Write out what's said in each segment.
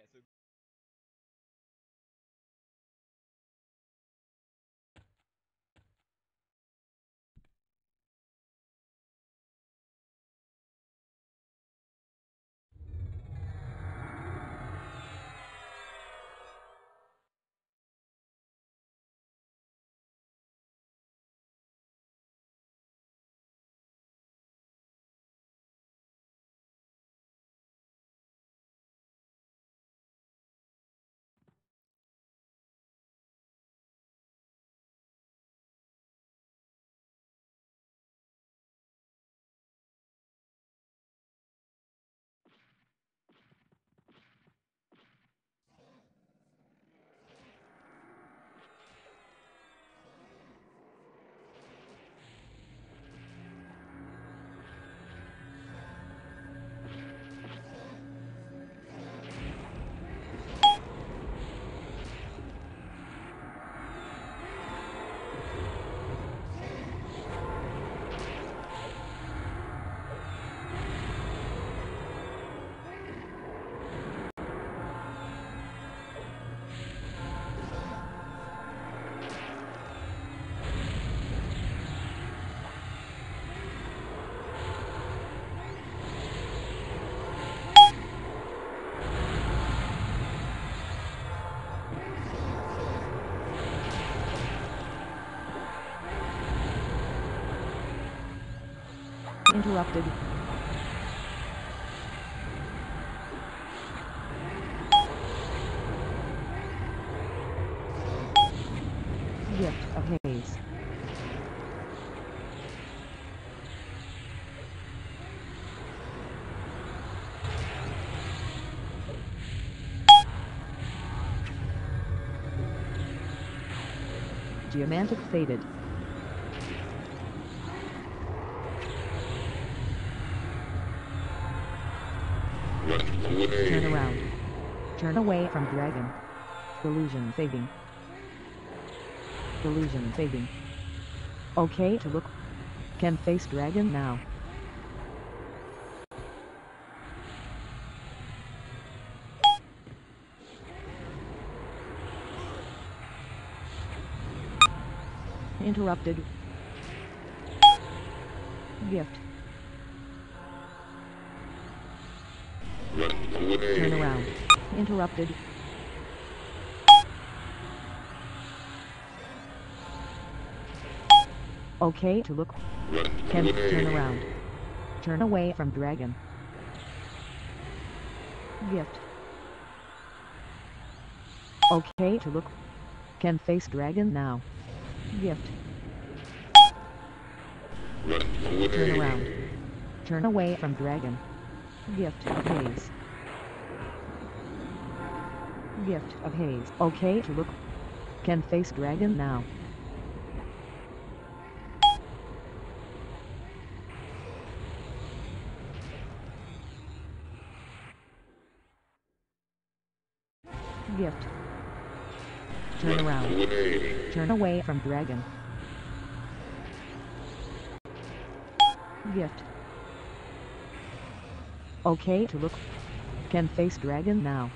so Interrupted. Gift of haze. Geomantic faded. Turn around. Turn away from dragon. Illusion fading. Illusion fading. Okay to look. Can face dragon now. Interrupted. Gift. Turn around. Interrupted. Okay to look. Can turn around. Turn away from dragon. Gift. Okay to look. Can face dragon now. Gift. Turn around. Turn away from dragon. Gift of haze. Gift of haze. Okay to look. Can face dragon now. Gift. Turn around. Turn away from dragon. Gift. Okay to look. Can face dragon now.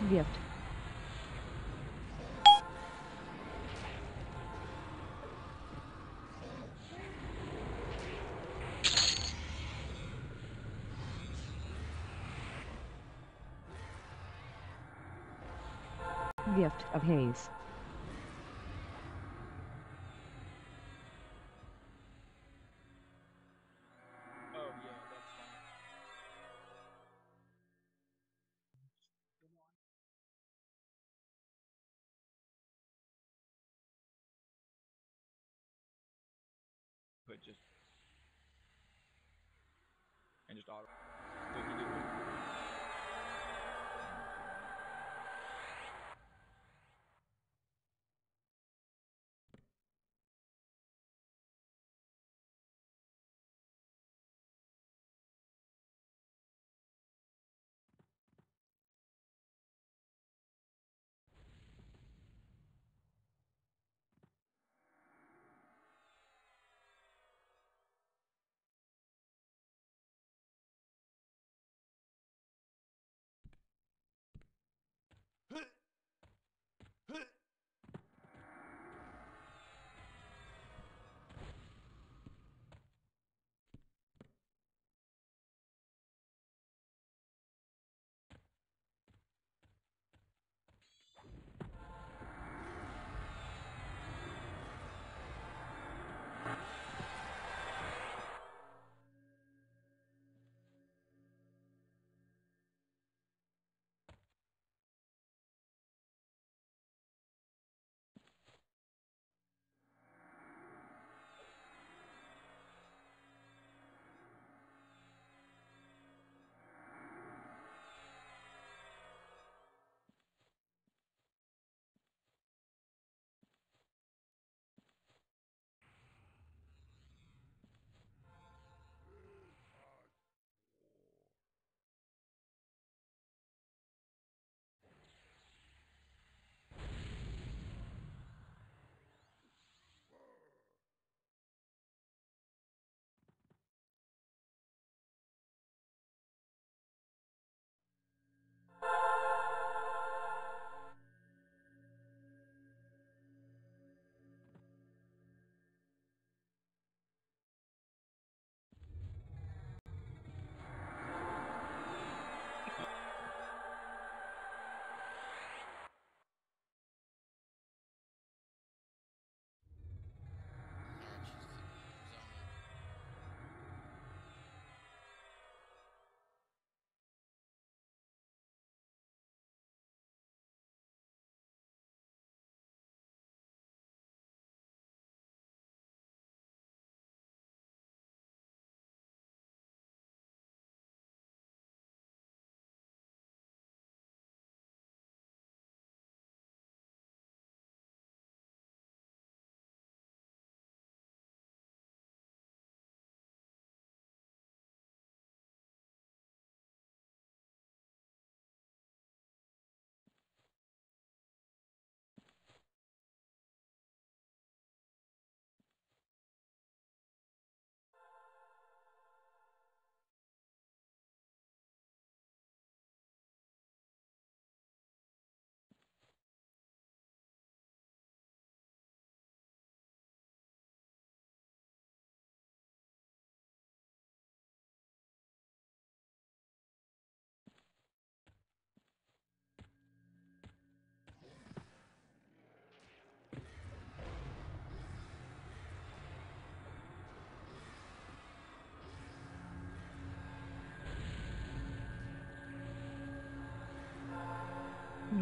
Gift. Gift of haze. oh yeah, that's fine. But just and just auto. So if you do it.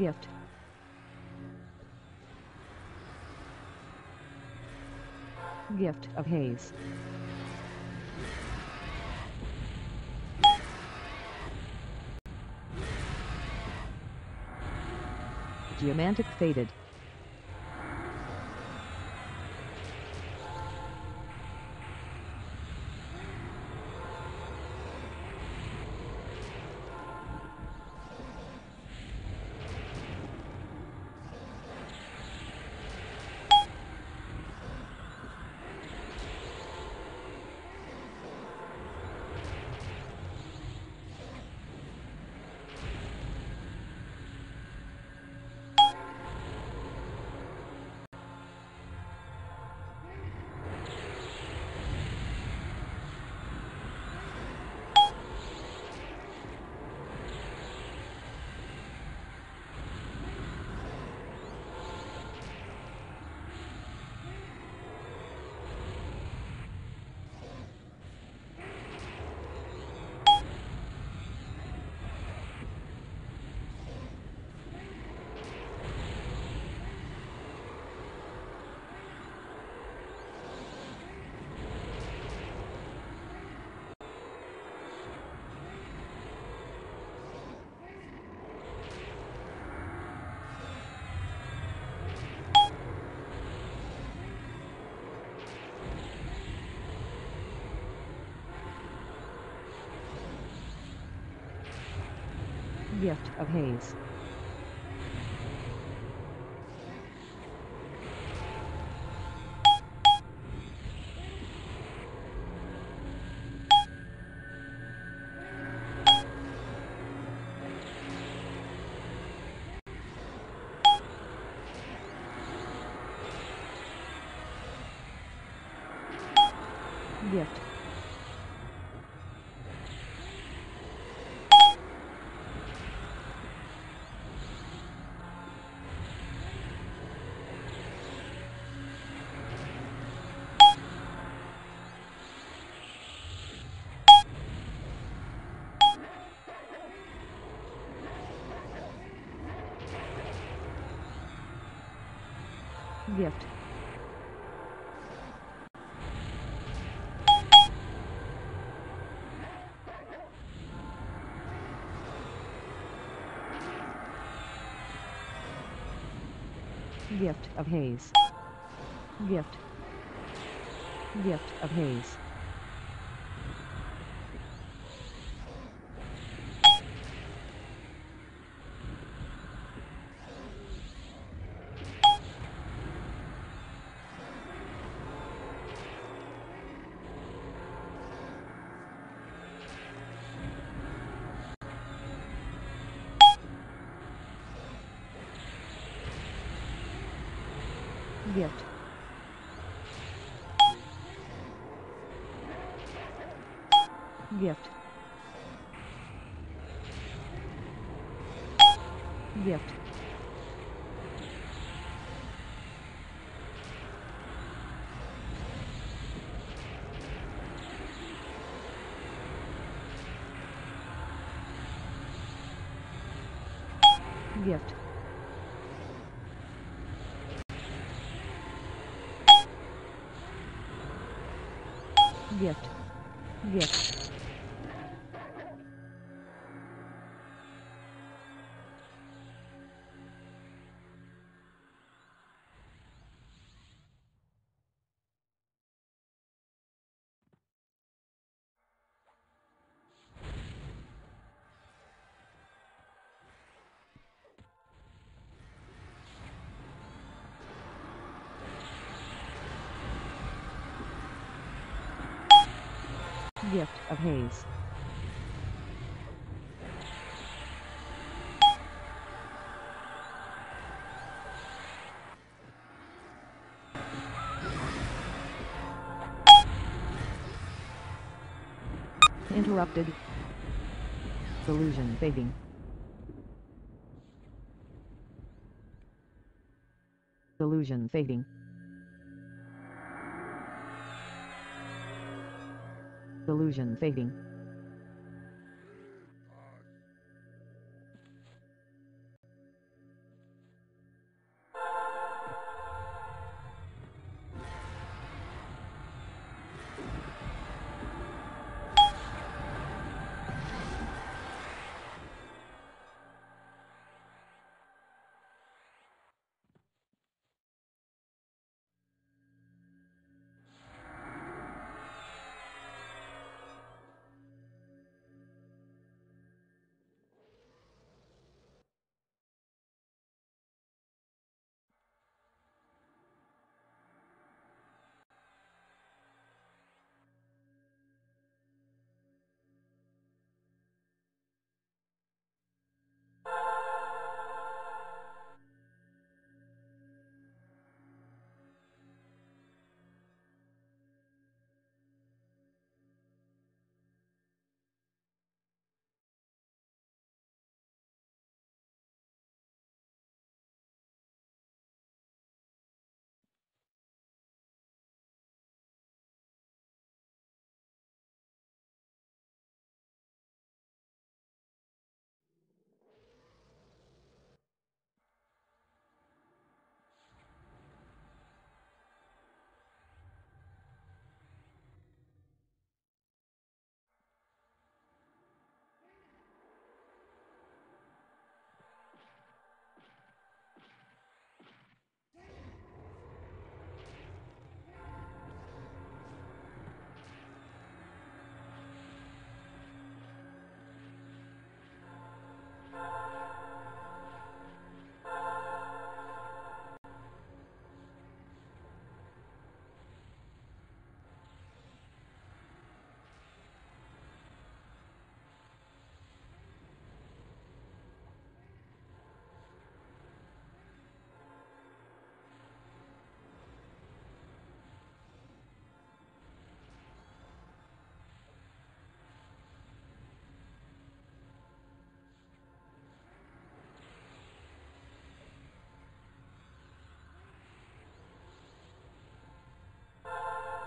Gift. Gift of haze. Geomantic faded. Gift of haze. Gift. Gift. Gift of haze. Gift. Gift of haze. Gift. Gift. Gift. Gift. Gift. Gift. Gift of haze. Interrupted. Illusion fading. Illusion fading. Illusion fading.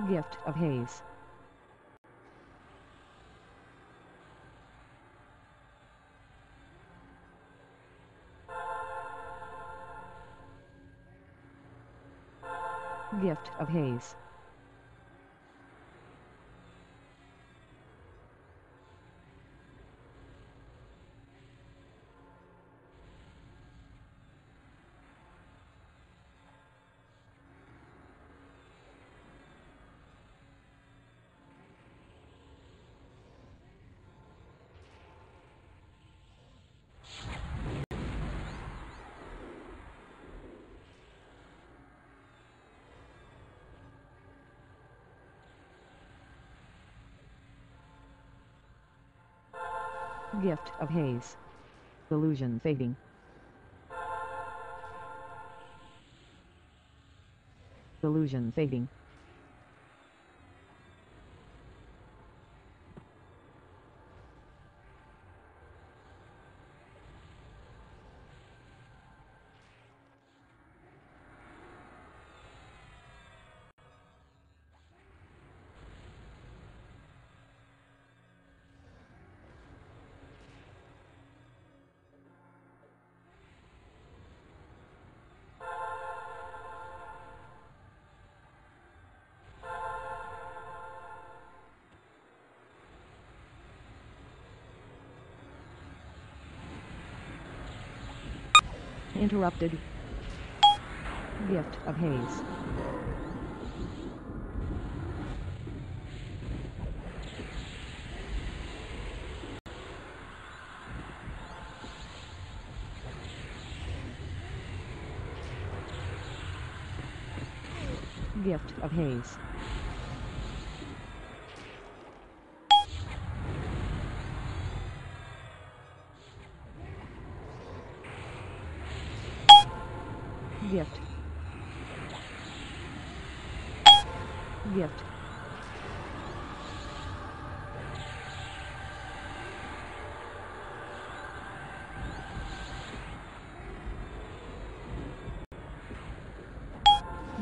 Gift of haze. Gift of haze. Gift of haze. Illusion fading. Illusion fading. Interrupted. Gift of haze. Gift of haze. Gift. Gift.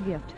Gift.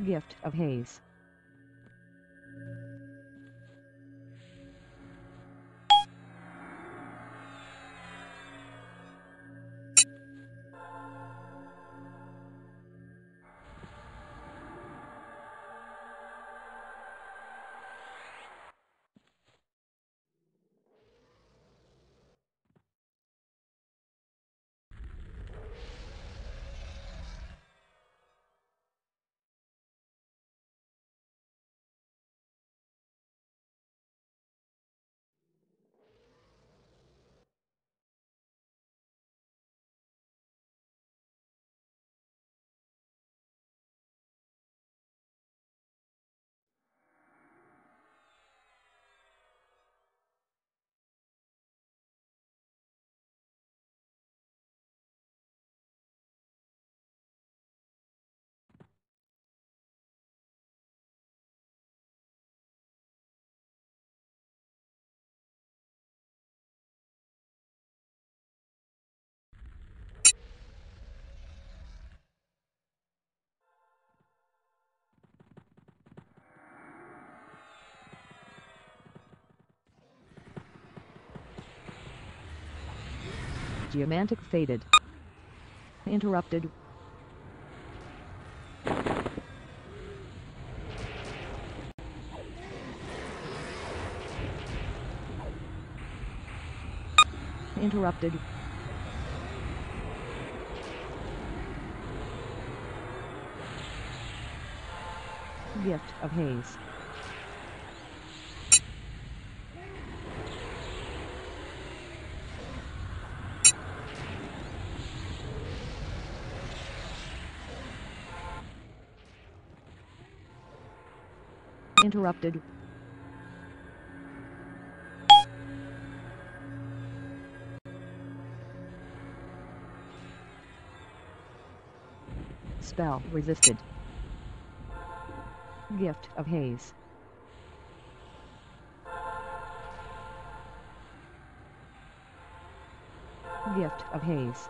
Gift of haze. Geomantic faded. Interrupted. Interrupted. Gift of haze. Interrupted. Spell resisted. Gift of haze. Gift of haze.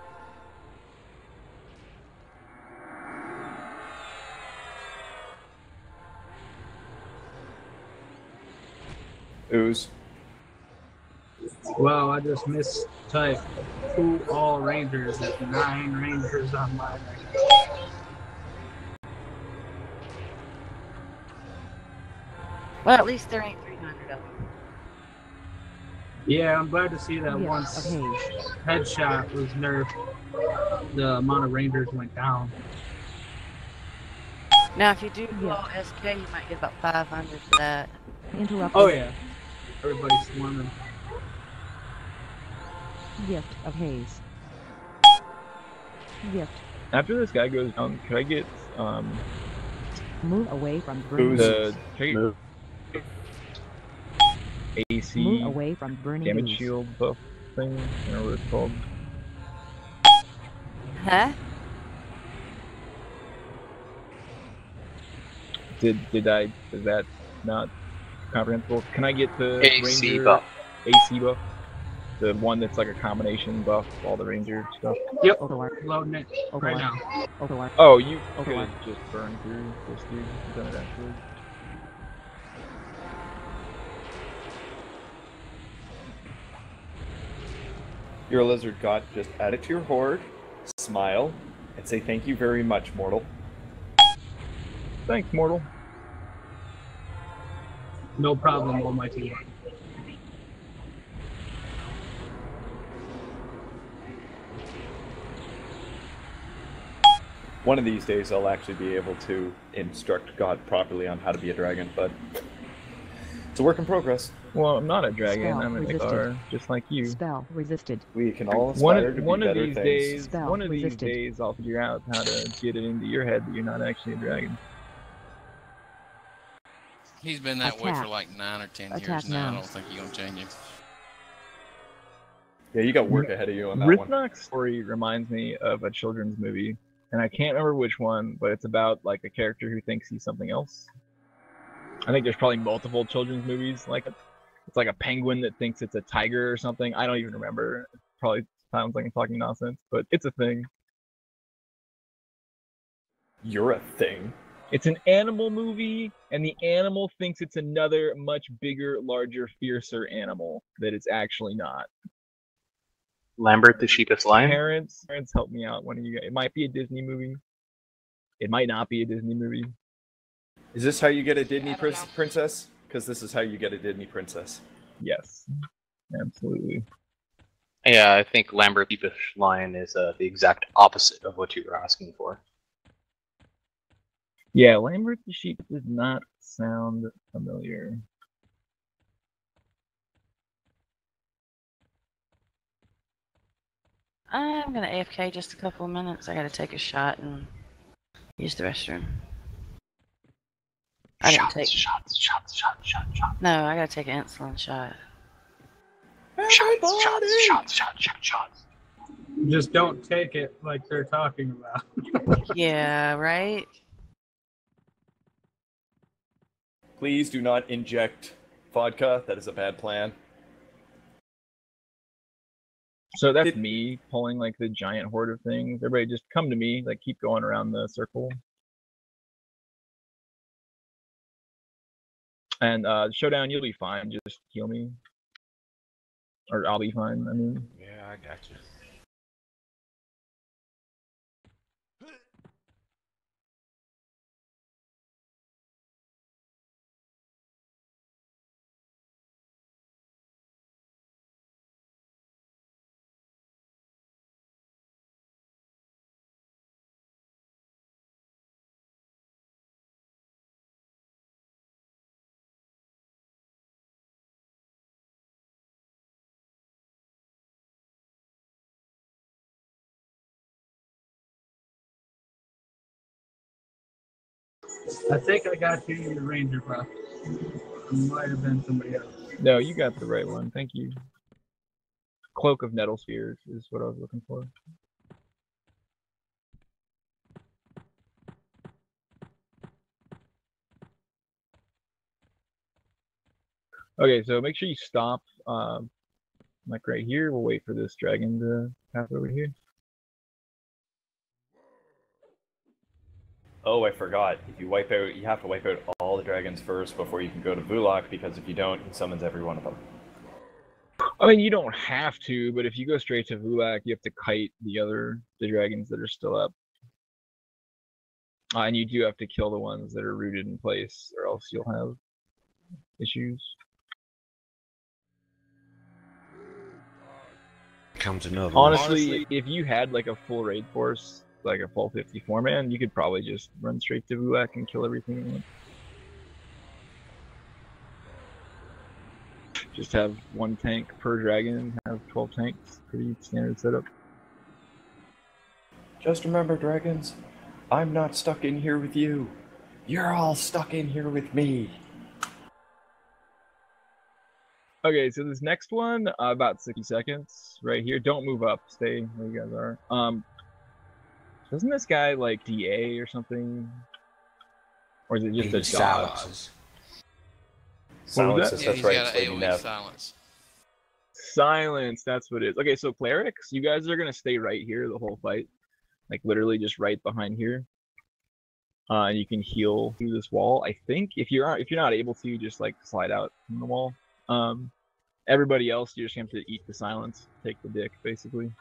Ooze. Well, I just mistyped who all rangers. There's 9 rangers online right now. Well, at least there ain't 300 of them. Yeah, I'm glad to see that Gift once of haze. headshot was nerfed, the amount of rangers went down. Now, if you do Yeah. all SK, you might get about 500 for that. Interrupted. Oh yeah, everybody's swarming. Gift of haze. Gift. After this guy goes down, could I get Move away from burning Ooze. ooze. Move. AC Move away from burning damage ooze. shield buff thing? I don't know what it's called. Huh? Is that not comprehensible? Can I get the AC Ranger buff. AC buff? The one that's like a combination buff of all the Ranger stuff. Yep, Overlord. loading it right Overlord. now. Overlord. Oh, you could Overlord. have just burned through this dude and done it afterwards. You're a lizard god. Just add it to your horde, smile, and say thank you very much, mortal. Thanks, mortal. No problem, almighty one. One of these days I'll actually be able to instruct God properly on how to be a dragon, but it's a work in progress. Well, I'm not a dragon. Spell I'm a resisted. Star, just like you. Spell resisted. We can all One aspire of, to be one of better these things. days, Spell one of these resisted. days, I'll figure out how to get it into your head that you're not actually a dragon. He's been that way for Attack. like 9 or 10 Attack years now. now. I don't think he's gonna change it. Yeah, you got work ahead of you on that one. Rithnock's story reminds me of a children's movie, and I can't remember which one, but it's about like a character who thinks he's something else. I think there's probably multiple children's movies like it. It's like a penguin that thinks it's a tiger or something. I don't even remember. It probably sounds like I'm talking nonsense, but it's a thing. You're a thing. It's an animal movie, and the animal thinks it's another much bigger, larger, fiercer animal that it's actually not. Lambert the Sheepish Lion? Parents, help me out. One of you guys. It might be a Disney movie. It might not be a Disney movie. Is this how you get a Disney princess? Because this is how you get a Disney princess. Yes, absolutely. Yeah, I think Lambert the Sheepish Lion is the exact opposite of what you were asking for. Yeah, Lambert the Sheep does not sound familiar. I'm gonna AFK just a couple of minutes. I gotta take a shot and use the restroom. I didn't take Shots. No, I gotta take an insulin shot. Shots. Just don't take it like they're talking about. Yeah, right? Please do not inject vodka. That is a bad plan. So that's me pulling like the giant horde of things. Everybody just come to me, like keep going around the circle. And Showdown, you'll be fine. Just heal me. Or I'll be fine, I mean. Yeah, I got you. I think I got you your ranger buff. It might have been somebody else. No, you got the right one. Thank you. Cloak of Nettle Spheres is what I was looking for. Okay, so make sure you stop, like right here. We'll wait for this dragon to pass over here. Oh, I forgot. If you wipe out, you have to wipe out all the dragons first before you can go to Vulak, because if you don't, he summons every one of them. I mean, you don't have to, but if you go straight to Vulak, you have to kite the dragons that are still up. And you do have to kill the ones that are rooted in place, or else you'll have issues. Comes another Honestly, if you had like a full raid force, like a full 54-man, you could probably just run straight to Vulak and kill everything in one. Just have one tank per dragon, have 12 tanks. Pretty standard setup. Just remember, dragons, I'm not stuck in here with you. You're all stuck in here with me. Okay, so this next one, about 60 seconds, right here. Don't move up. Stay where you guys are. Doesn't this guy like DA or something? Or is it just a dodge? silences. Silences, Yeah, that's he's right. got It's an Lady AoE Nev. silence. Silence, that's what it is. Okay, so clerics, you guys are gonna stay right here the whole fight. Like literally just right behind here. And you can heal through this wall. I think if you're not able to, just like slide out from the wall. Everybody else, you just have to eat the silence, take the dick, basically.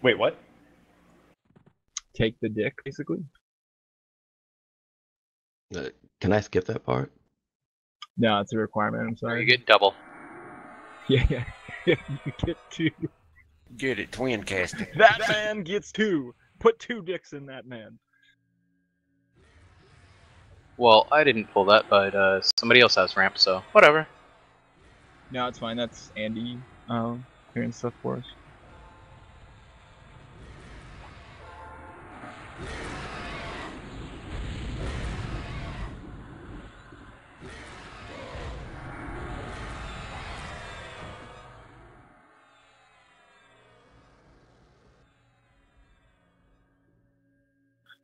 Wait, what? Take the dick, basically. Can I skip that part? No, it's a requirement. I'm Or sorry. you get double. Yeah, you get 2. Get it, twin casting. That man gets 2. Put 2 dicks in that man. Well, I didn't pull that, but somebody else has ramp, so whatever. No, it's fine. That's Andy clearing stuff for us.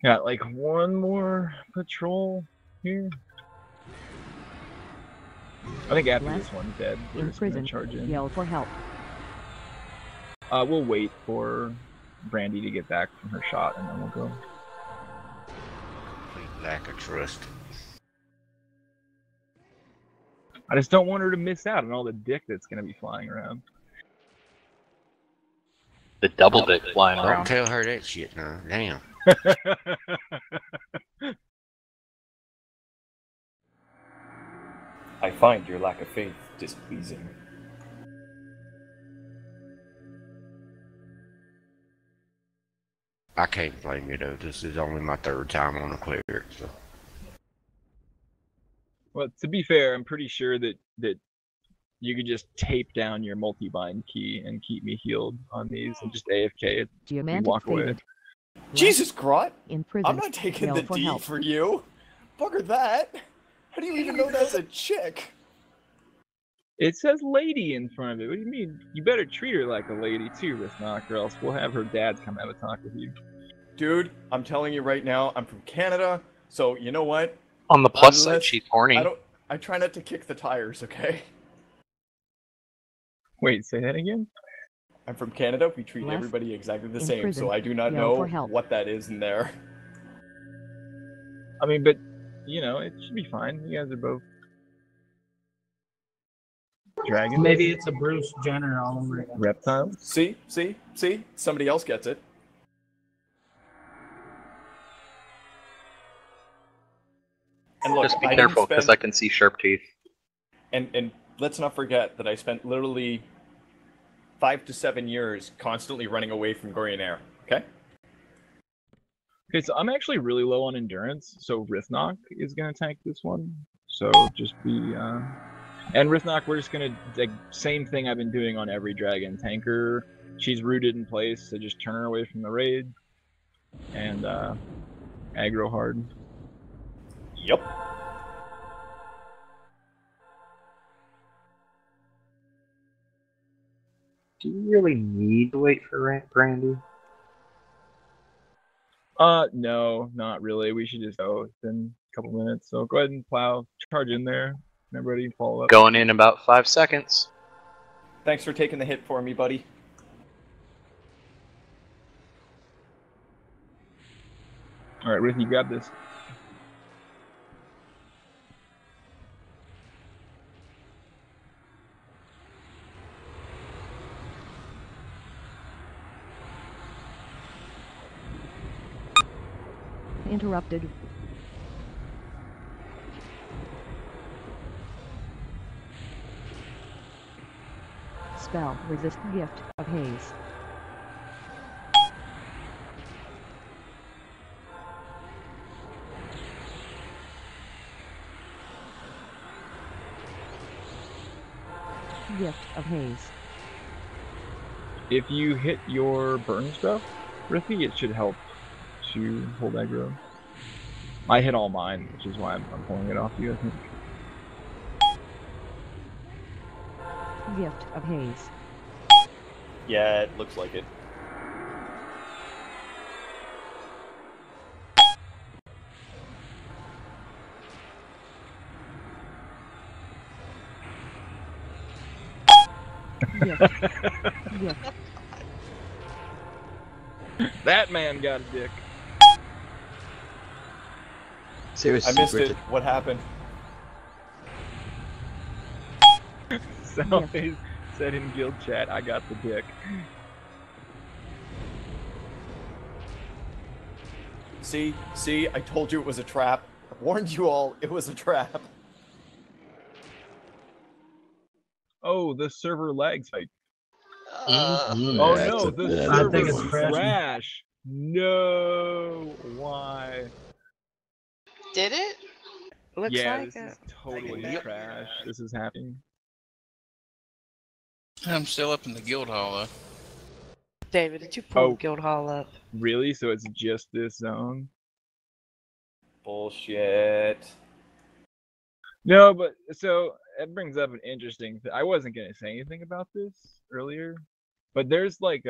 Got like one more patrol here. I think after Left. this one's dead, we're In just gonna prison, charge in. yell for help. We'll wait for Brandy to get back from her shot, and then we'll go. Complete lack of trust. I just don't want her to miss out on all the dick that's gonna be flying around. The double dick flying Don't around. tell her that shit now. Damn. I find your lack of faith displeasing. I can't blame you though. This is only my 3rd time on a cleric, so. Well, to be fair, I'm pretty sure that you could just tape down your multi-bind key and keep me healed on these and just AFK it. Geomantic walk away. faded. Jesus, Grot! In prison, I'm not taking yell the for D help. for you. Bugger that. How do you even know that's a chick? It says lady in front of it. What do you mean? You better treat her like a lady too, Rithnock, or else we'll have her dad come have a talk with you. Dude, I'm telling you right now, I'm from Canada, so you know what? On the plus side, Unless- she's horny. I try not to kick the tires, okay? Wait, say that again? I'm from Canada, we treat Left. everybody exactly the In same, prison. so I do not Yell for know help. what that is in there. I mean, but, you know, it should be fine. You guys are both dragons. Maybe it's a Bruce Jenner all over again. Reptiles. See? Somebody else gets it. And look, Just be I didn't careful, because I spend- can see sharp teeth. And let's not forget that I spent literally 5 to 7 years constantly running away from Gorionaire, okay? Okay, so I'm actually really low on endurance, so Rithnock is gonna tank this one. So just be and Rithnock, we're just gonna like same thing I've been doing on every dragon. Tanker, she's rooted in place, so just turn her away from the raid. And aggro hard. Yep. Do you really need to wait for Brandy? No, not really. We should just go. It's been a couple minutes, so go ahead and plow, charge in there. Everybody follow up. Going in about 5 seconds. Thanks for taking the hit for me, buddy. All right, Ricky, grab this. Interrupted. Spell resist gift of haze. Gift of haze. If you hit your burn stuff, Ricky, it should help to hold aggro. I hit all mine, which is why I'm pulling it off you, I think. Gift of haze. Yeah, it looks like it. Gift. Gift. That man got a dick. Seriously, I missed it. What happened? Somebody said in guild chat, I got the dick. See, I told you it was a trap. I warned you all, it was a trap. Oh, the server lag spike. Uh, Oh no, the I server think it's crashing. crash. No, why? did it? Looks Yeah, like this it. is totally trash. This is happening. I'm still up in the guild hall though. David, did you pull Oh. the guild hall up? Really? So it's just this zone? Bullshit. No, but so it brings up an interesting. I wasn't gonna say anything about this earlier, but there's like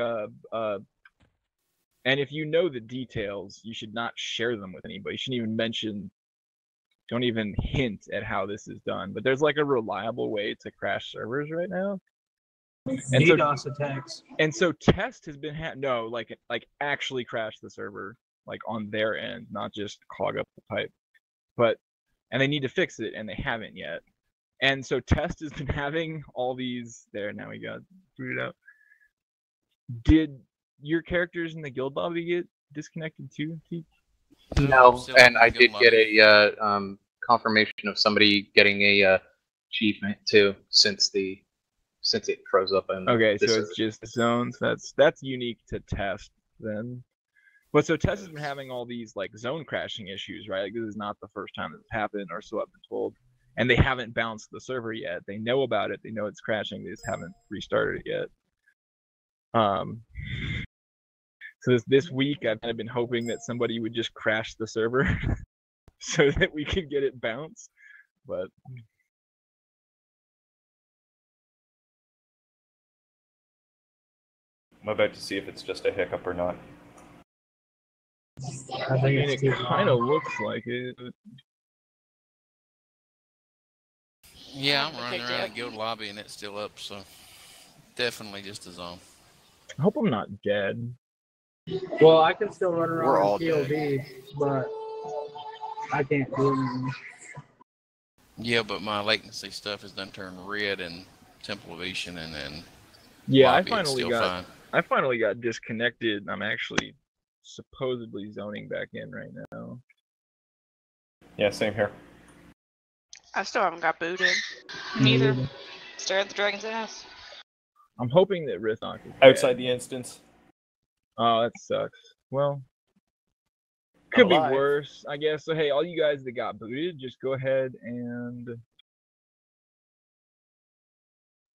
and if you know the details, you should not share them with anybody. You shouldn't even mention. Don't even hint at how this is done. But there's like a reliable way to crash servers right now. And so, DDoS attacks. and so test has been no, like actually crash the server, like on their end, not just clog up the pipe. But and they need to fix it, and they haven't yet. And so test has been having all these there. Now we got booted out. Did your characters in the guild lobby get disconnected too, Teak? No, Still in and the I guild did lobby. get a confirmation of somebody getting a achievement too, since it froze up. And Okay, so it's just zones. That's unique to test then. But so test has been having all these like zone crashing issues, right? Like, this is not the first time this happened, or so I've been told. And they haven't bounced the server yet. They know about it. They know it's crashing. They just haven't restarted it yet. So this week I've kind of been hoping that somebody would just crash the server so that we could get it bounced. But I'm about to see if it's just a hiccup or not. I I think mean, it's it too kind of long. looks like it. Yeah, I'm running picked around it the guild lobby and it's still up, so definitely just a zone. I hope I'm not dead. Well, I can still run We're around all TOV, but I can't do anything. Yeah, but my latency stuff has done turned red in Temple of Ishan, and then Yeah, lobby it's still fine. I finally got disconnected. I'm actually supposedly zoning back in right now. Yeah, same here. I still haven't got booted. Neither. Stare at the dragon's ass. I'm hoping that Rithok is Outside dead. the instance. Oh, that sucks. Well, could be Alive. worse, I guess. So hey, all you guys that got booted, just go ahead and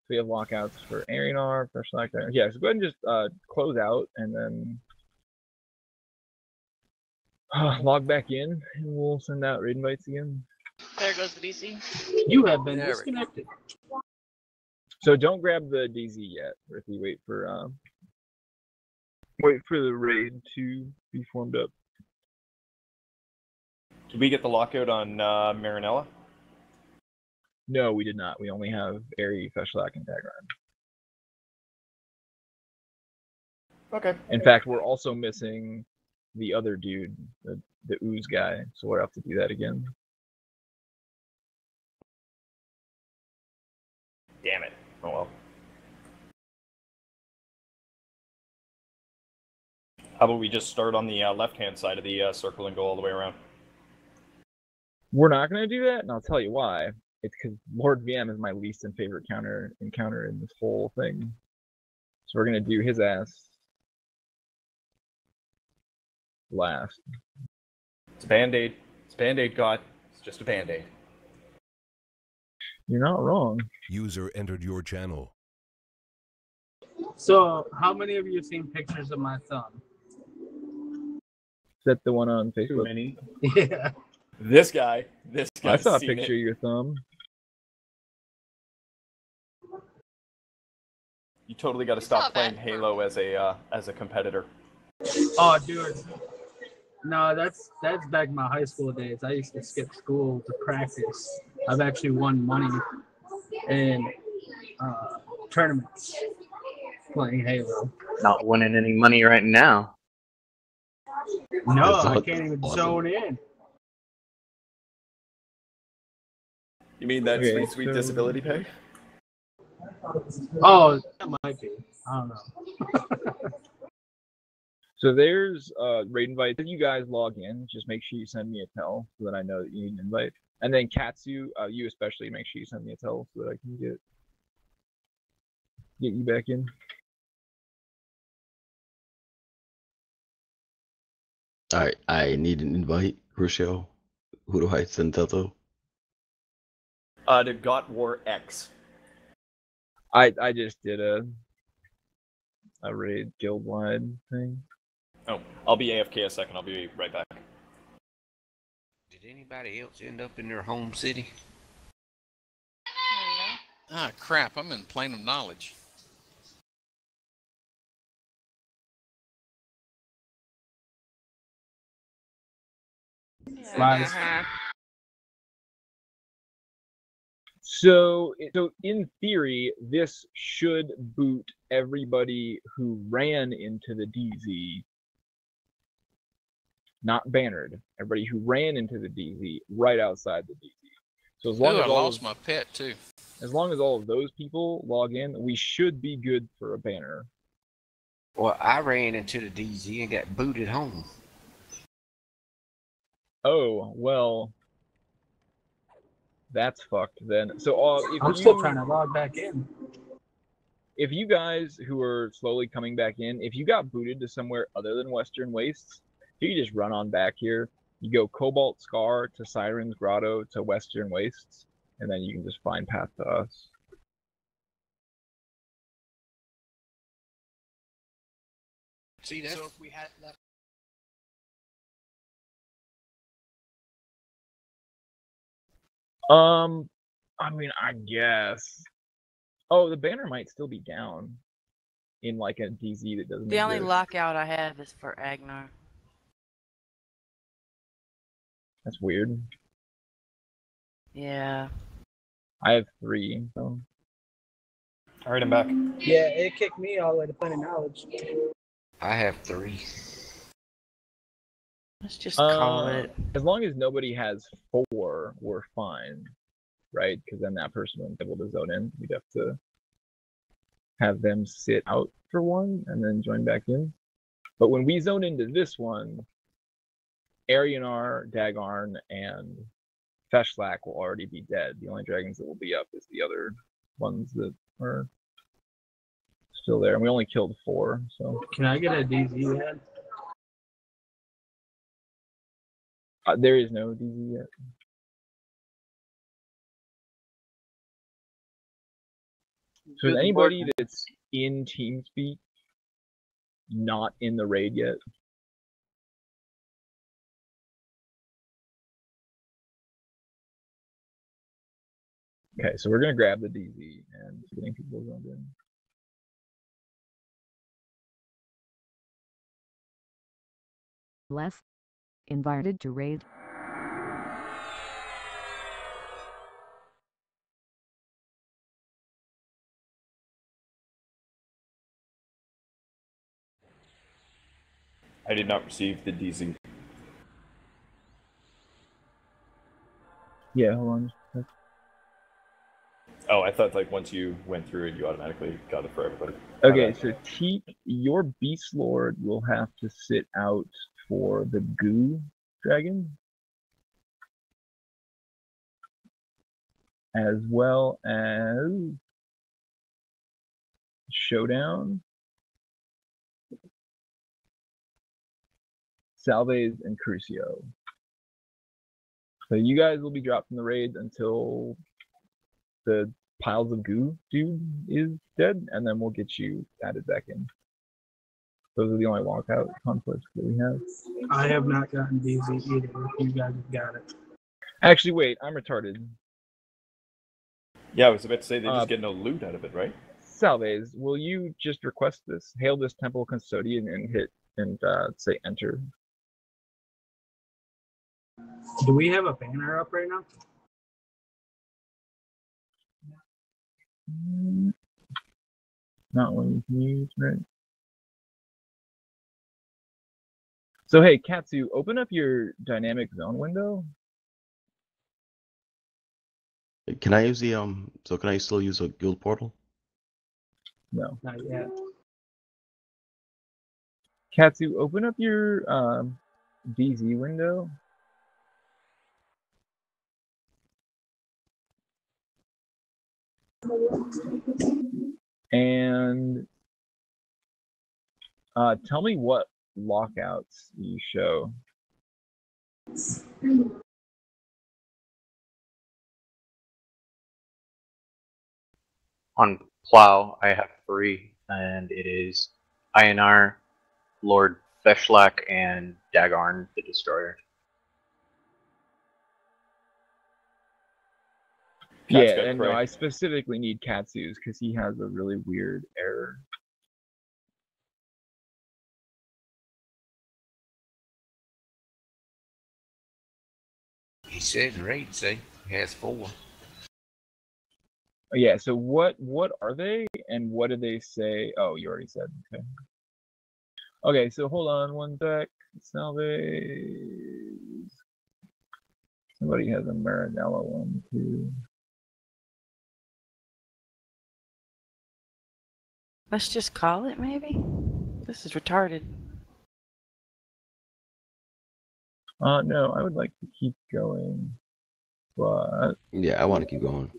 we have lockouts for Arianar, for select. Yeah, so go ahead and just close out, and then Log back in, and we'll send out raid invites again. There goes the DC. You have been There we go. disconnected. So don't grab the DZ yet, Ricky. Wait for the raid to be formed up. Did we get the lockout on Marinella? No, we did not. We only have Airy, Feshlack, and Dagron. Okay. In fact, we're also missing the other dude, the ooze guy. So we'll have to do that again. Damn it. Oh well. How about we just start on the left-hand side of the circle and go all the way around? We're not going to do that, and I'll tell you why. It's because Lord VM is my least and favorite encounter in this whole thing. So we're going to do his ass last. It's a Band-Aid. It's a Band-Aid, God. It's just a Band-Aid. You're not wrong. User entered your channel. So, how many of you have seen pictures of my thumb? Is that the one on Too Facebook? many. Yeah. This guy. I saw a seen picture it. of your thumb. You totally got to stop playing Halo as a competitor. Oh, dude. No, that's back in my high school days. I used to skip school to practice. I've actually won money in tournaments playing Halo. Not winning any money right now. No, I can't even zone in. You mean that Okay, sweet so- disability pay? Oh, that might be. I don't know. So there's raid invite. If you guys log in, just make sure you send me a tell so that I know that you need an invite. And then Katsu, you especially, make sure you send me a tell so that I can get you back in. Alright, I need an invite, Rochelle. Who do I send that to? To God War X. I just did a raid guild wide thing. Oh, I'll be AFK a second. I'll be right back. Did anybody else end up in their home city? Ah, crap. I'm in plane of knowledge. Lies. So in theory, this should boot everybody who ran into the DZ, not bannered. Everybody who ran into the DZ right outside the DZ. So as long Ooh, as I lost my pet, too. as long as all of those people log in, we should be good for a banner. Well, I ran into the DZ and got booted home. Oh well, that's fucked then. So I'm still trying to log back in. if you guys who are slowly coming back in, if you got booted to somewhere other than Western Wastes, you just run on back here. You go Cobalt Scar to Siren's Grotto to Western Wastes, and then you can just find path to us. See that? So if we had left. I mean, I guess. Oh, the banner might still be down in like a DZ that doesn't The only exist. lockout I have is for Agnar. That's weird. Yeah. I have 3. So. All right, I'm back. Yeah, it kicked me all the way to Planet Knowledge. I have 3. Let's just call Uh, it. As long as nobody has 4, we're fine, right? Because then that person wouldn't be able to zone in. We'd have to have them sit out for 1 and then join back in. But when we zone into this one, Arianar, Dagarn, and Feshlack will already be dead. The only dragons that will be up is the other ones that are still there. And we only killed 4, so. Can I get a DZ yet? There is no DZ yet. So is anybody that's in TeamSpeak not in the raid yet? Okay, so we're gonna grab the DZ and getting people zoned in. Less. Invited to raid. I did not receive the DZ. Yeah, hold on. Oh, I thought like once you went through it, you automatically got it for everybody. Okay, so Teak, your Beast Lord will have to sit out for the Goo Dragon, as well as Showdown, Salves, and Crucio. So you guys will be dropped from the raid until the piles of goo dude is dead, and then we'll get you added back in. Those are the only walkout conflicts that we have. I have not gotten DZ either. If you guys have got it. Actually, wait, I'm retarded. Yeah, I was about to say they just get no loot out of it, right? Salves, will you just request this? Hail this temple custodian and hit and say enter. Do we have a banner up right now? Not one you can use, right? So hey, Katsu, open up your dynamic zone window. Can I use the So can I still use a guild portal? No. Not yet. Katsu, open up your DZ window. And tell me what lockouts you show. On Plow, I have 3, and it is Ionar, Lord Feshlak, and Dagarn the Destroyer. Yeah, and no, I specifically need Katsu's because he has a really weird error. He said raid say he has 4. Yeah, so what are they and what do they say? Oh, you already said. Okay. Okay, so hold on one sec. Salve. Somebody has a Marinella one too. Let's just call it, maybe? This is retarded. No, I would like to keep going, but yeah, I want to keep going.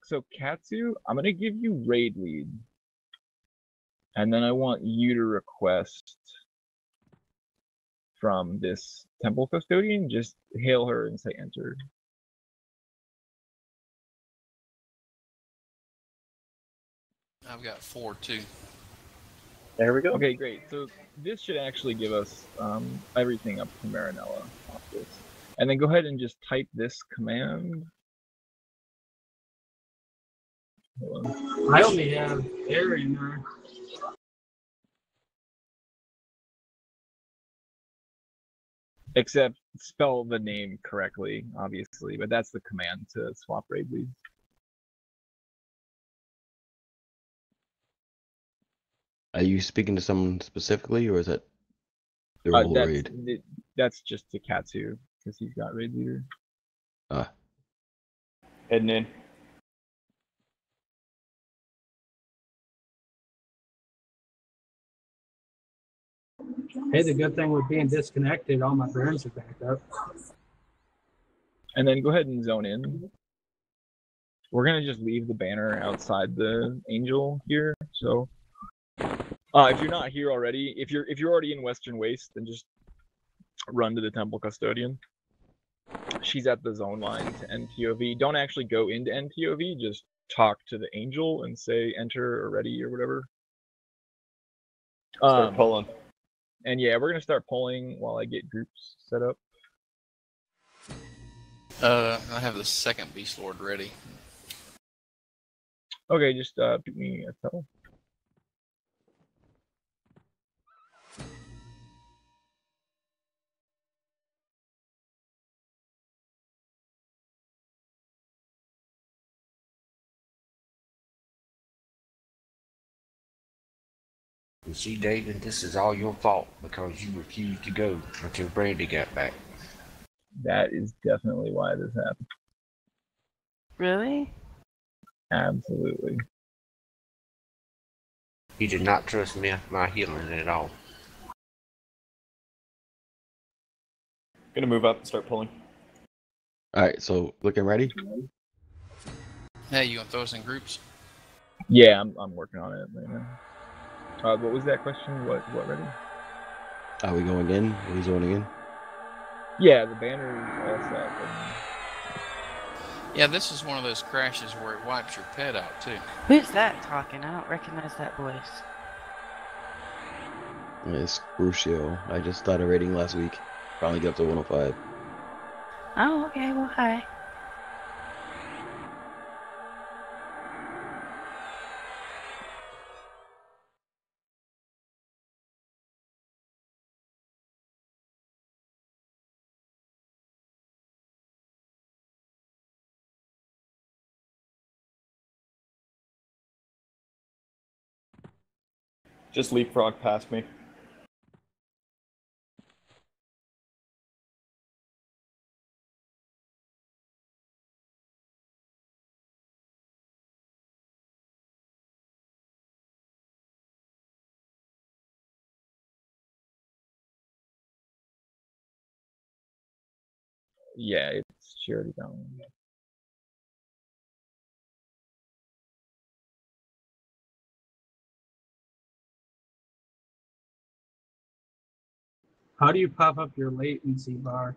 So Katsu, I'm gonna give you raid lead, and then I want you to request from this temple custodian. Just hail her and say enter. I've got 4 too. There we go. Okay, great. So this should actually give us everything up to Marinella off this. And then go ahead and just type this command. I only have air in there. Except spell the name correctly, obviously, but that's the command to swap raid leads. Are you speaking to someone specifically, or is that the whole raid? That's just to Katsu, because he's got raid leader. Heading in. Hey, the good thing with being disconnected, all my burns are back up. And then go ahead and zone in. We're gonna just leave the banner outside the angel here. So if you're not here already, if you're already in Western Waste, then just run to the temple custodian. She's at the zone line to NToV. Don't actually go into NToV, just talk to the angel and say enter or ready or whatever. Start pulling. And yeah, we're gonna start pulling while I get groups set up. I have the second Beast Lord ready. Okay, just shoot me a tell. You see, David, this is all your fault because you refused to go until Brandy got back. That is definitely why this happened. Really? Absolutely. He did not trust me with my healing at all. Gonna move up and start pulling. Alright, so looking ready? Hey, you want to throw us in groups? Yeah, I'm working on it right now. What was that question? What ready? Are we going in? Are we zoning in? Yeah, the banner is all set. Yeah, this is one of those crashes where it wipes your pet out, too. Who's that talking? I don't recognize that voice. It's Crucio. I just started rating last week. Finally got up to 105. Oh, okay. Well, hi. Just leapfrog past me. Yeah, it's charity down. How do you pop up your latency bar?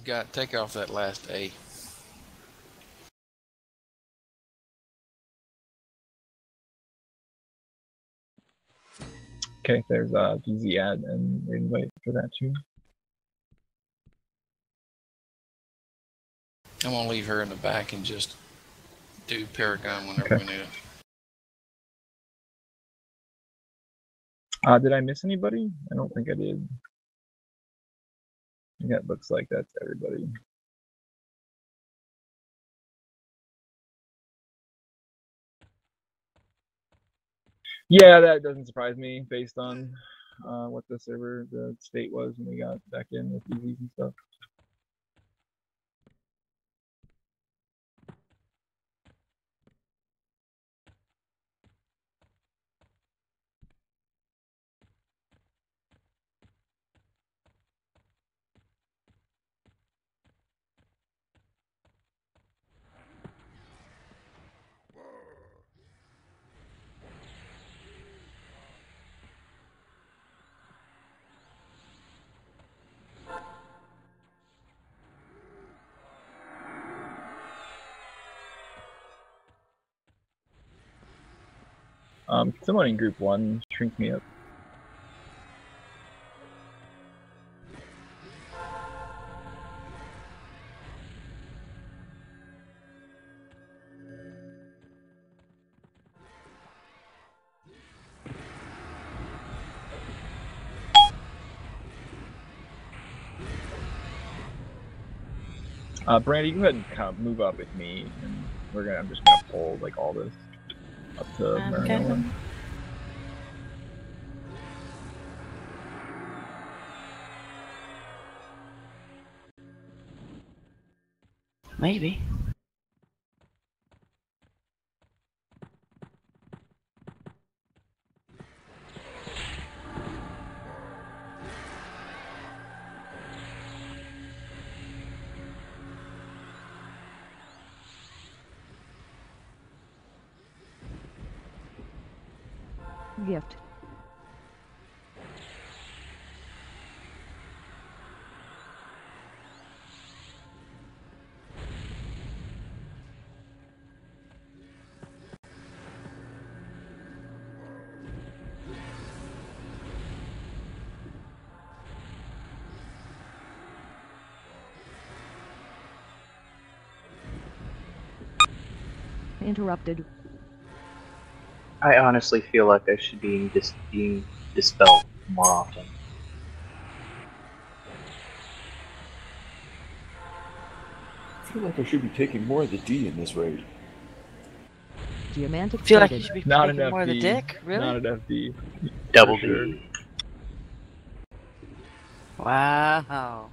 Got take off that last A. Okay, there's a easy add and invite for that too. I'm gonna leave her in the back and just do Paragon whenever we need it. Did I miss anybody? I don't think I did. Yeah, it looks like that's everybody. Yeah, that doesn't surprise me based on what the state was when we got back in with EVs and stuff. Someone in group 1 shrink me up. Brandy, go ahead and move up with me, and I'm just gonna pull like all this up to Marinola. Maybe. Gift. interrupted. I honestly feel like I should be being dispelled more often. I feel like I should be taking more of the D in this raid. Geomantic I feel like stated. you should be Not taking enough more of the D. dick. Really? Not enough D. Double For sure. D. Wow.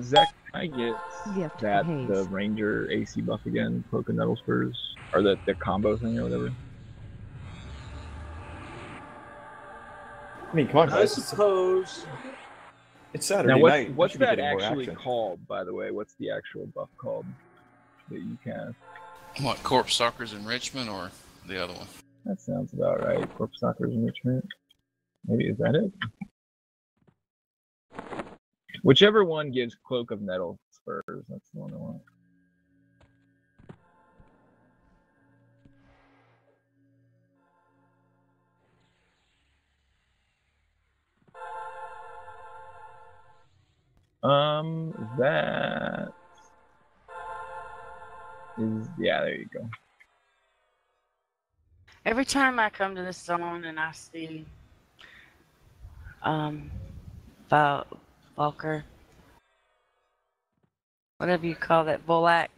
Zach, can I get Gift that of haze. the Ranger AC buff again, Cloak and Metal Spurs, or the combo thing or whatever? I mean, come on, I guys. suppose. It's Saturday Now, night. what's We should be that getting more actually action. called, by the way? What's the actual buff called that you cast? What, Corpse Stalker's Enrichment or the other one? That sounds about right. Corpse Stalker's Enrichment. Maybe is that it? Whichever one gives Cloak of Metal Spurs, that's the one I want. That is, yeah, there you go. Every time I come to this zone and I see Valker, whatever you call that, Volak,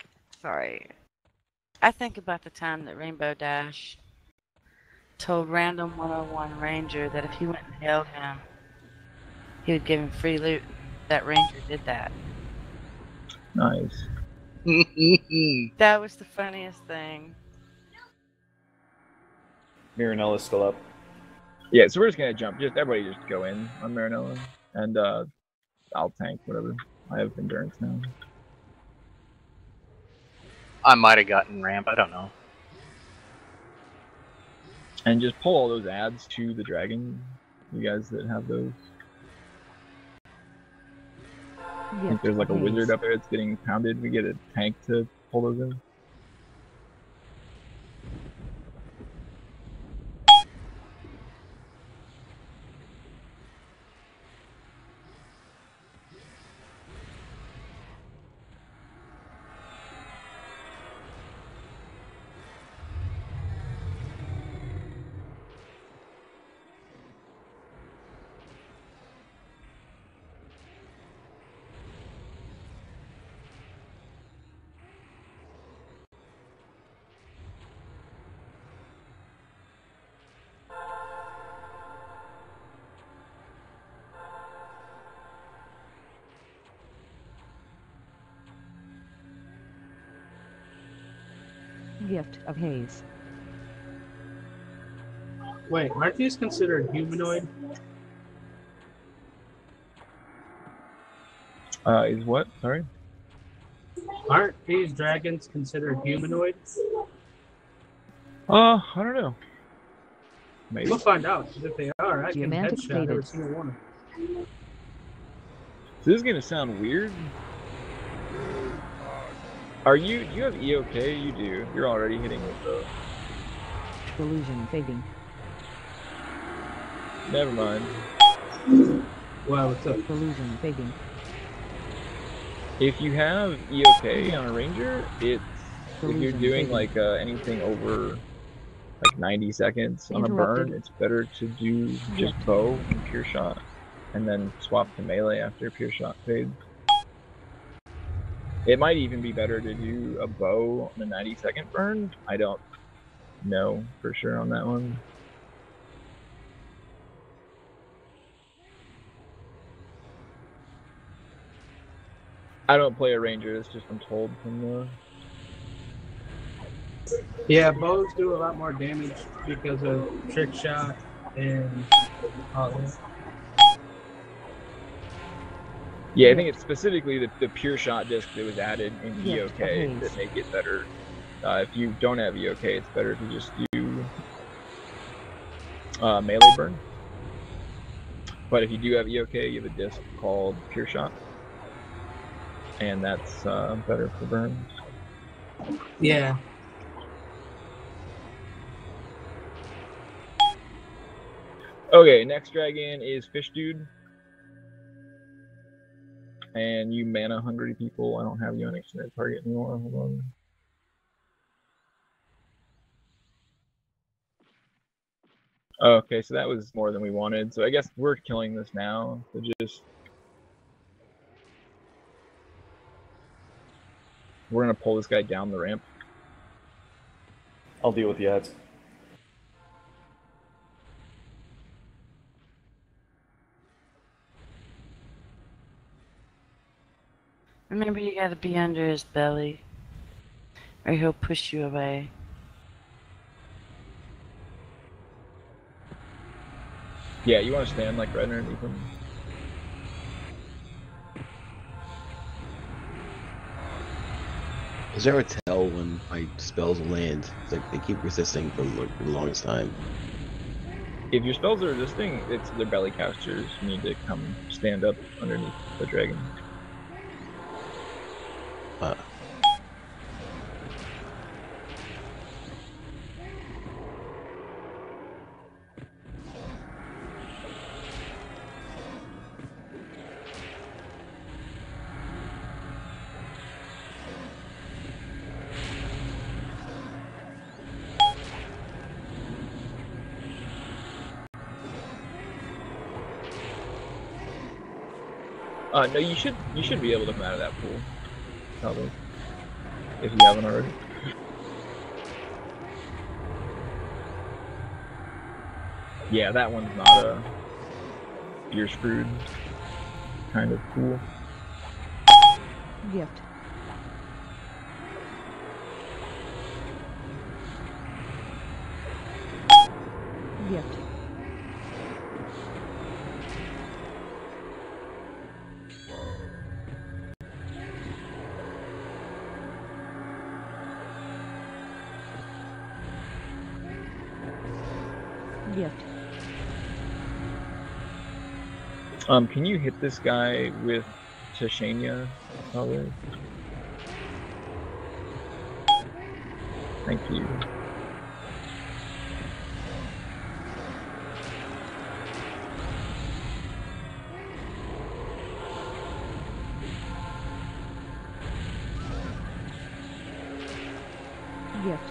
sorry, I think about the time that Rainbow Dash told Random 101 Ranger that if he went and held him, he would give him free loot. That Ranger did that. Nice. That was the funniest thing. Miranella's still up. Yeah, so we're just gonna jump. Just everybody just go in on Marinella, and I'll tank whatever. I have endurance now. I might have gotten ramp, I don't know. And just pull all those ads to the dragon. You guys that have those. I think there's like a wizard up there that's getting pounded. We get a tank to pull those in. Gift of haze. Wait, aren't these considered humanoid? Is what? Sorry? Aren't these dragons considered humanoid? I don't know. Maybe. We'll find out. If they are, I can Geomantic headshot every stated. single one. So this is gonna sound weird. Are you? Do you have EOK? You do. You're already hitting with the. Illusion fading. Never mind. Wow, what's up? Illusion fading. If you have EOK on a ranger, it's if you're Illusion doing fading. like anything over like 90 seconds on a burn, Interrupted. it's better to do just bow and pure shot, and then swap to melee after pure shot fades. It might even be better to do a bow on a 90-second burn. I don't know for sure on that one. I don't play a ranger, it's just I'm told from the... Yeah, bows do a lot more damage because of trick shot and all that. Yeah, I think it's specifically the pure shot disc that was added in Yes, EOK that make it better. If you don't have EOK, it's better to just do melee burn. But if you do have EOK, you have a disc called pure shot, and that's better for burns. Yeah. Okay, next dragon is Fish Dude. And you mana hungry people, I don't have you on extended target anymore. Hold on. Oh, okay, so that was more than we wanted. So I guess we're killing this now. So just we're gonna pull this guy down the ramp. I'll deal with the ads. Remember, you gotta be under his belly, or he'll push you away. Yeah, you want to stand like right underneath him. Is there a tell when my spells land? It's like they keep resisting for like the longest time. If your spells are resisting, it's the belly casters need to come stand up underneath the dragon. No, you should be able to come out of that pool, probably, if you haven't already. Yeah, that one's not a you're screwed kind of pool. Gift. Gift. Gift. Can you hit this guy with Tashania, probably? Thank you. Gift.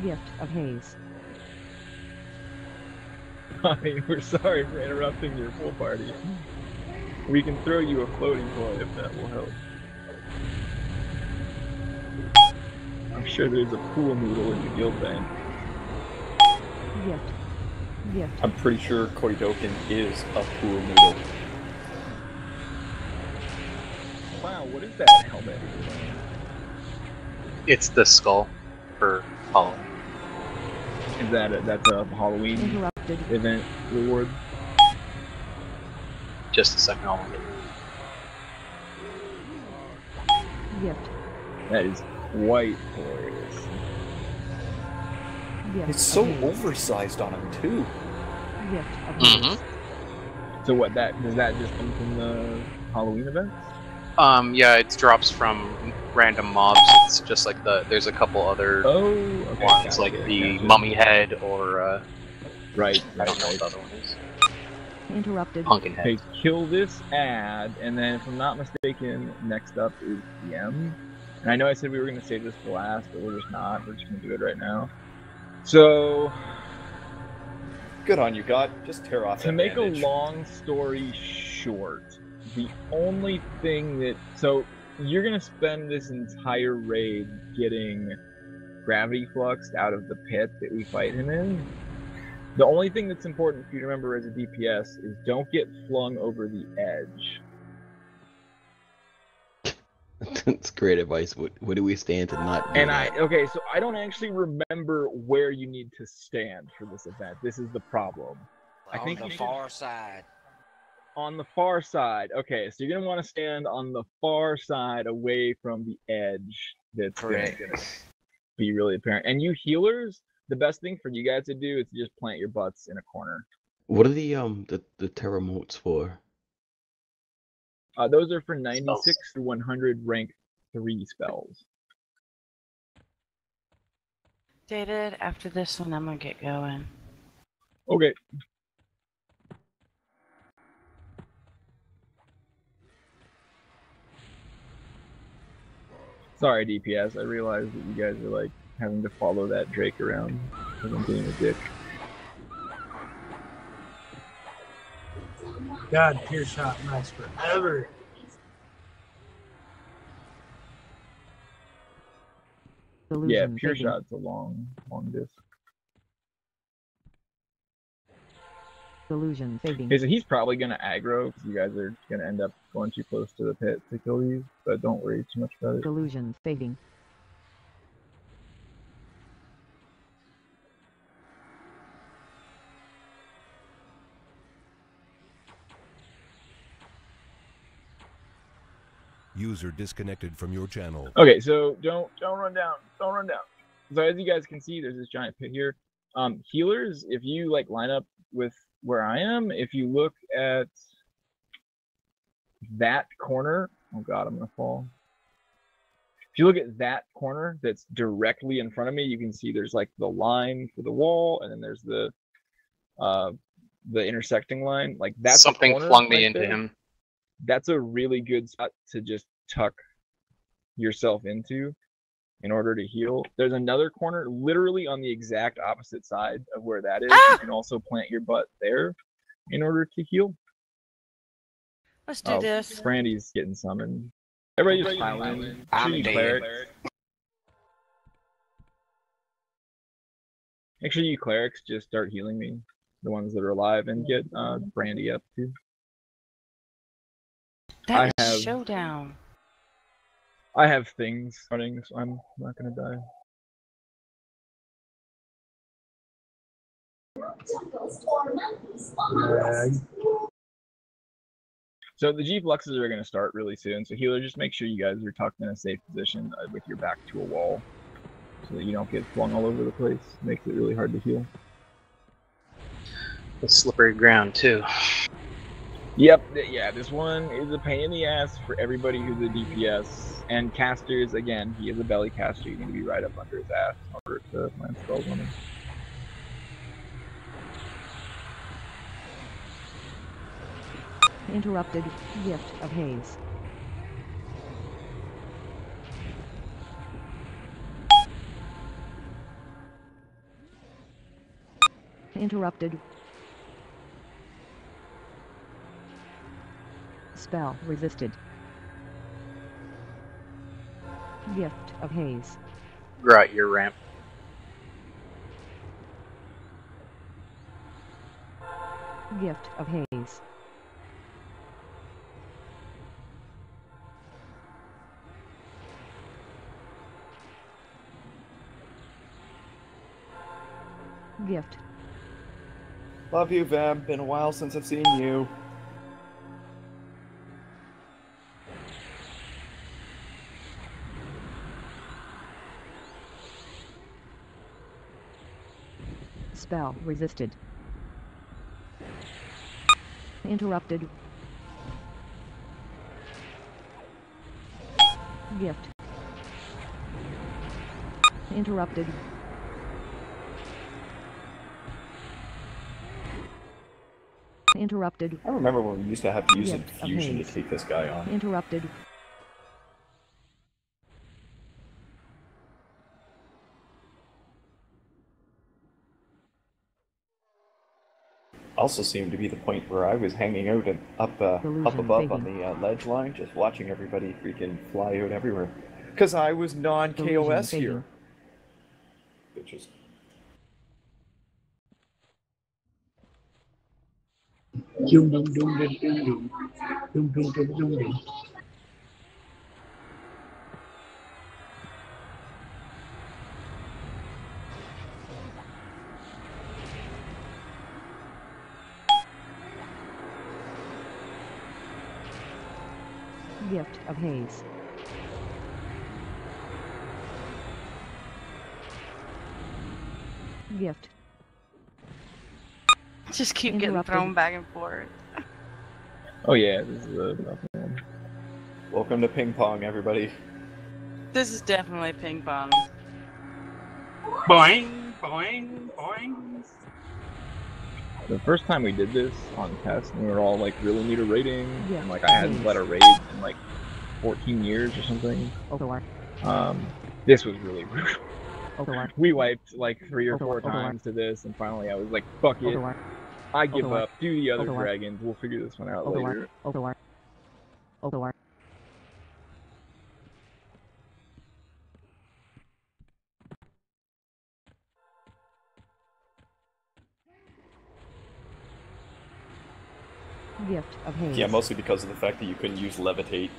Gift of haze. Hi, we're sorry for interrupting your pool party. We can throw you a floating toy if that will help. I'm sure there's a pool noodle in the guild bank. Gift. Gift. I'm pretty sure Koidoken is a pool noodle. Wow, what is that helmet? It's the skull for Halloween. Is that that's a Halloween Interrupted. event reward? Just a second, I'll get it. Gift. That is quite hilarious. Gift. It's so of haze. oversized on him too. Gift of haze. So what does that just come from the Halloween events? Yeah, it drops from random mobs. It's just like there's a couple other okay, ones, like the mummy head or right. I don't know what the other one is. Interrupted. Pumpkin head. Okay, kill this ad, and then if I'm not mistaken, next up is PM. And I know I said we were going to save this for last, but we're just not. We're just going to do it right now. So, Good on you, God. Just tear off to that make bandage. a long story short, the only thing that... So, you're going to spend this entire raid getting gravity fluxed out of the pit that we fight him in. The only thing that's important for you to remember as a DPS is don't get flung over the edge. That's great advice. Where do we stand to not do And that? okay, so I don't actually remember where you need to stand for this event. This is the problem. I think on you the should- far side. On the far side. Okay, so you're gonna want to stand on the far side away from the edge. That's gonna be really apparent. And you healers, the best thing for you guys to do is to just plant your butts in a corner. What are the terra motes for? Those are for 96 to 100 rank 3 spells. Dated, after this one, I'm gonna get going. Okay. Sorry, DPS. I realized that you guys are like having to follow that Drake around because I'm being a dick. God, pure shot lasts forever. Yeah, Illusion pure fading. shot's a long disc. Illusion fading. Okay, so he's probably gonna aggro because you guys are gonna end up going too close to the pit to kill these, but don't worry too much about it. Illusion fading. User disconnected from your channel. Okay, so don't run down. Don't run down. So as you guys can see, there's this giant pit here. Healers, if you like line up with where I am, if you look at that corner, oh god, I'm gonna fall. If you look at that corner that's directly in front of me, you can see there's like the line for the wall, and then there's the intersecting line. Like that's something flung me into him. That's a really good spot to just tuck yourself into in order to heal. There's another corner literally on the exact opposite side of where that is. You can also plant your butt there in order to heal. Let's do this. Brandy's getting summoned. Everybody just pile in. I'm Shoot dead. clerics. Make sure you clerics just start healing me, the ones that are alive, and get Brandy up too. That is showdown. I have things running, so I'm not gonna die. So the G fluxes are gonna start really soon. So healer, just make sure you guys are tucked in a safe position with your back to a wall, so that you don't get flung all over the place. It makes it really hard to heal. It's slippery ground too. Yep, yeah, this one is a pain in the ass for everybody who's a DPS. And casters, again, he is a belly caster. You need to be right up under his ass in order to land spells on him. Interrupted. Gift of Haze. Interrupted. Spell resisted. Gift of Haze. Grow out your ramp. Gift of Haze. Gift. Love you, Veb. Been a while since I've seen you. Spell resisted. Interrupted. Gift. Interrupted. Interrupted. I remember when we used to have to use Gift of infusion to Haze. take this guy on. Interrupted. Also seemed to be the point where I was hanging out and up above on the ledge line, just watching everybody freaking fly out everywhere. Because I was non-KOS here. Bitches. Doom doom doom doom doom doom doom doom doom doom. Gift of Haze. Gift. Just keep getting thrown back and forth. Oh yeah, this is a one. Welcome to ping pong, everybody. This is definitely ping pong. Boing boing boing. The first time we did this on test, we were all like, really need a rating, Yeah. and like I hadn't led a raid in like 14 years or something. Overwatch. This was really brutal. We wiped like 3 or 4 times to this, and finally I was like, fuck it. I give up. Do the other dragons. We'll figure this one out later. Gift of haze. Yeah, mostly because of the fact that you couldn't use levitate.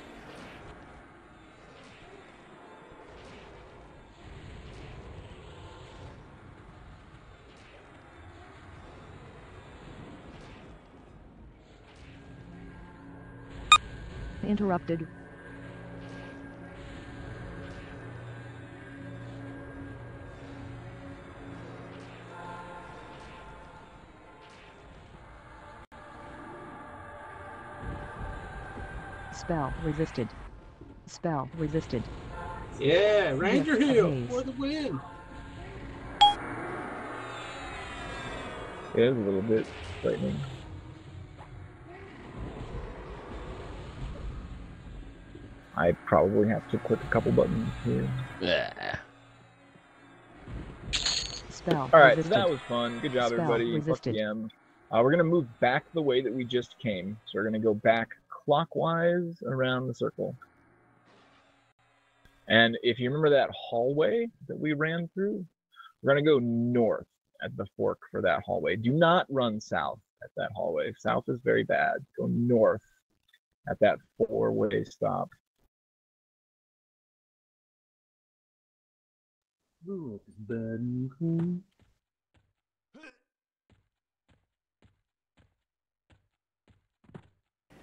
Interrupted. Spell resisted. Spell resisted. Yeah, Ranger Hill haze. for the win. It is a little bit frightening. I probably have to click a couple buttons here. Yeah. Spell Alright, so resisted. that was fun. Good job, Spell everybody. resisted. Fuck DM. We're going to move back the way that we just came. So we're going to go back clockwise around the circle. And if you remember that hallway that we ran through, we're going to go north at the fork for that hallway. Do not run south at that hallway. South is very bad. Go north at that 4-way stop.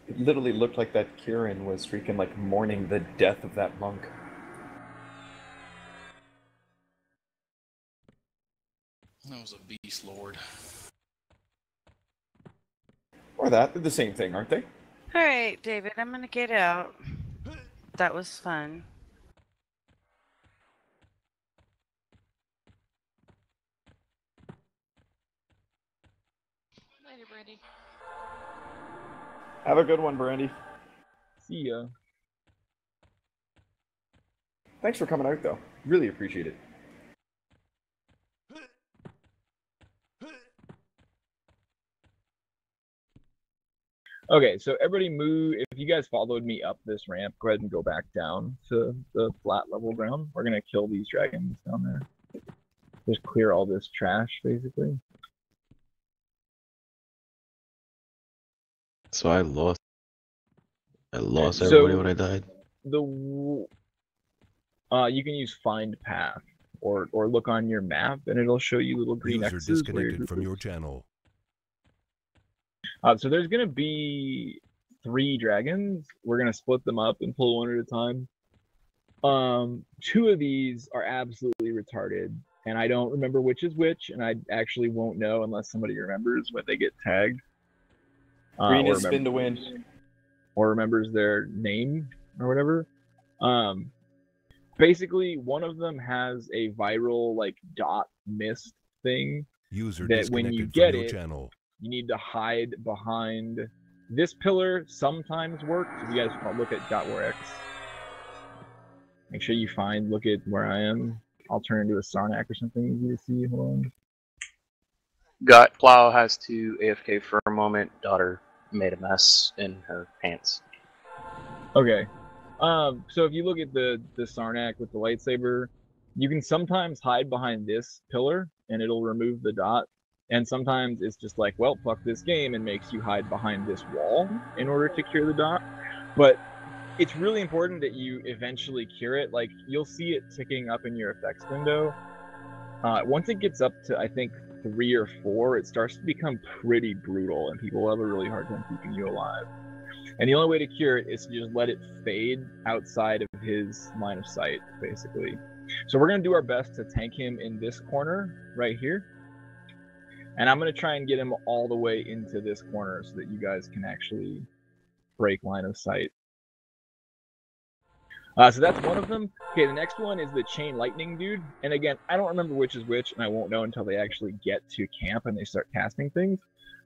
It literally looked like that Kieran was freaking like mourning the death of that monk. That was a beast lord. Or that, they're the same thing, aren't they? Alright, David, I'm gonna get out. That was fun. Later, Brandy. Have a good one, Brandy. See ya. Thanks for coming out, though. Really appreciate it. Okay, so everybody move. If you guys followed me up this ramp, go ahead and go back down to the flat level ground. We're gonna kill these dragons down there. Just clear all this trash, basically. So I lost everybody when I died. You can use find path or look on your map, and it'll show you little green User X's. disconnected from your channel. So there's gonna be 3 dragons. We're gonna split them up and pull one at a time. 2 of these are absolutely retarded, and I don't remember which is which, and I actually won't know unless somebody remembers when they get tagged. Green is spin to win. Or remembers their name or whatever. Basically, one of them has a viral like dot mist thing. User that when you disconnected get from your it, channel. you need to hide behind this pillar. Sometimes works. If you guys want to look at .warx, make sure you look at where I am. I'll turn into a Sarnak or something easy to see. Hold on. Got Plow has to AFK for a moment. Daughter made a mess in her pants. Okay. So if you look at the Sarnak with the lightsaber, you can sometimes hide behind this pillar and it'll remove the dot. And sometimes it's just like, well, fuck this game, and makes you hide behind this wall in order to cure the dot. But it's really important that you eventually cure it. Like, you'll see it ticking up in your effects window. Once it gets up to, I think, 3 or 4, it starts to become pretty brutal, and people will have a really hard time keeping you alive. And the only way to cure it is to just let it fade outside of his line of sight, basically. So we're going to do our best to tank him in this corner right here. And I'm going to try and get him all the way into this corner so that you guys can actually break line of sight. So that's one of them. Okay, the next one is the chain lightning dude. And again, I don't remember which is which, and I won't know until they actually get to camp and they start casting things.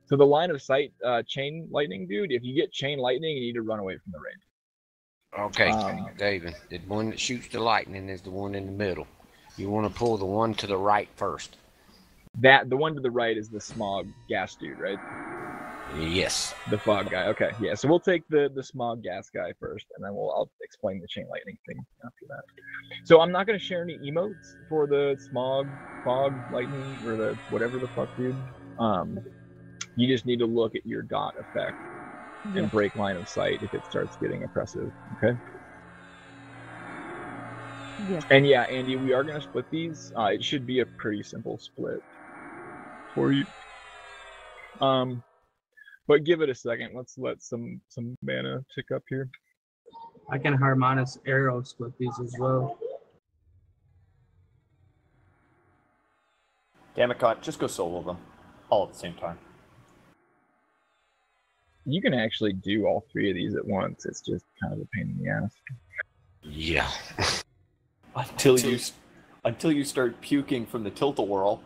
So the line of sight chain lightning dude, if you get chain lightning, you need to run away from the range. Okay, David, the one that shoots the lightning is the one in the middle. You want to pull the one to the right first. The one to the right is the smog gas dude, right? Yes. The fog guy. Okay, yeah. So we'll take the smog gas guy first, and then I'll explain the chain lightning thing after that. So I'm not gonna share any emotes for the smog, fog, lightning, or the whatever the fuck, dude. You just need to look at your dot effect and break line of sight if it starts getting oppressive. Okay. And yeah, Andy, we are gonna split these. It should be a pretty simple split for you. But give it a second. Let's let some mana tick up here. I can Harmonis arrow split these as well. Damn it, God, just go solo them. All at the same time. You can actually do all three of these at once. It's just kind of a pain in the ass. Yeah. Until you start puking from the tilt-a-whirl.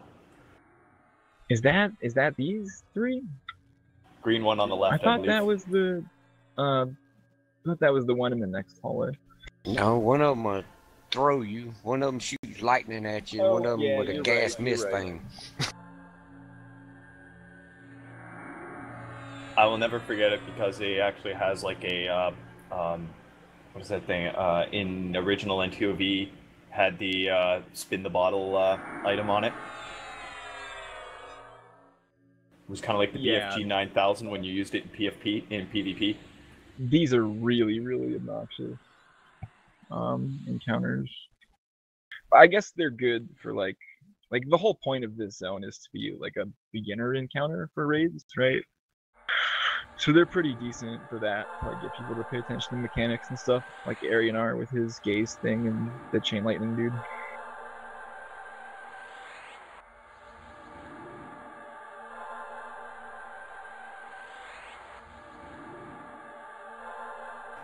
Is that these three? Green one on the left. I thought that was the one in the next hallway. No, one of them will throw you. One of them shoots lightning at you. And one of them with a gas mist thing. I will never forget it because it actually has like a what is that thing? In original NToV, had the spin the bottle item on it. It was kind of like the BFG 9000 when you used it in PvP. These are really, really obnoxious encounters. I guess they're good for like the whole point of this zone is to be like a beginner encounter for raids, right? So they're pretty decent for that, to like get people to pay attention to mechanics and stuff, like Arianar with his gaze thing and the chain lightning dude.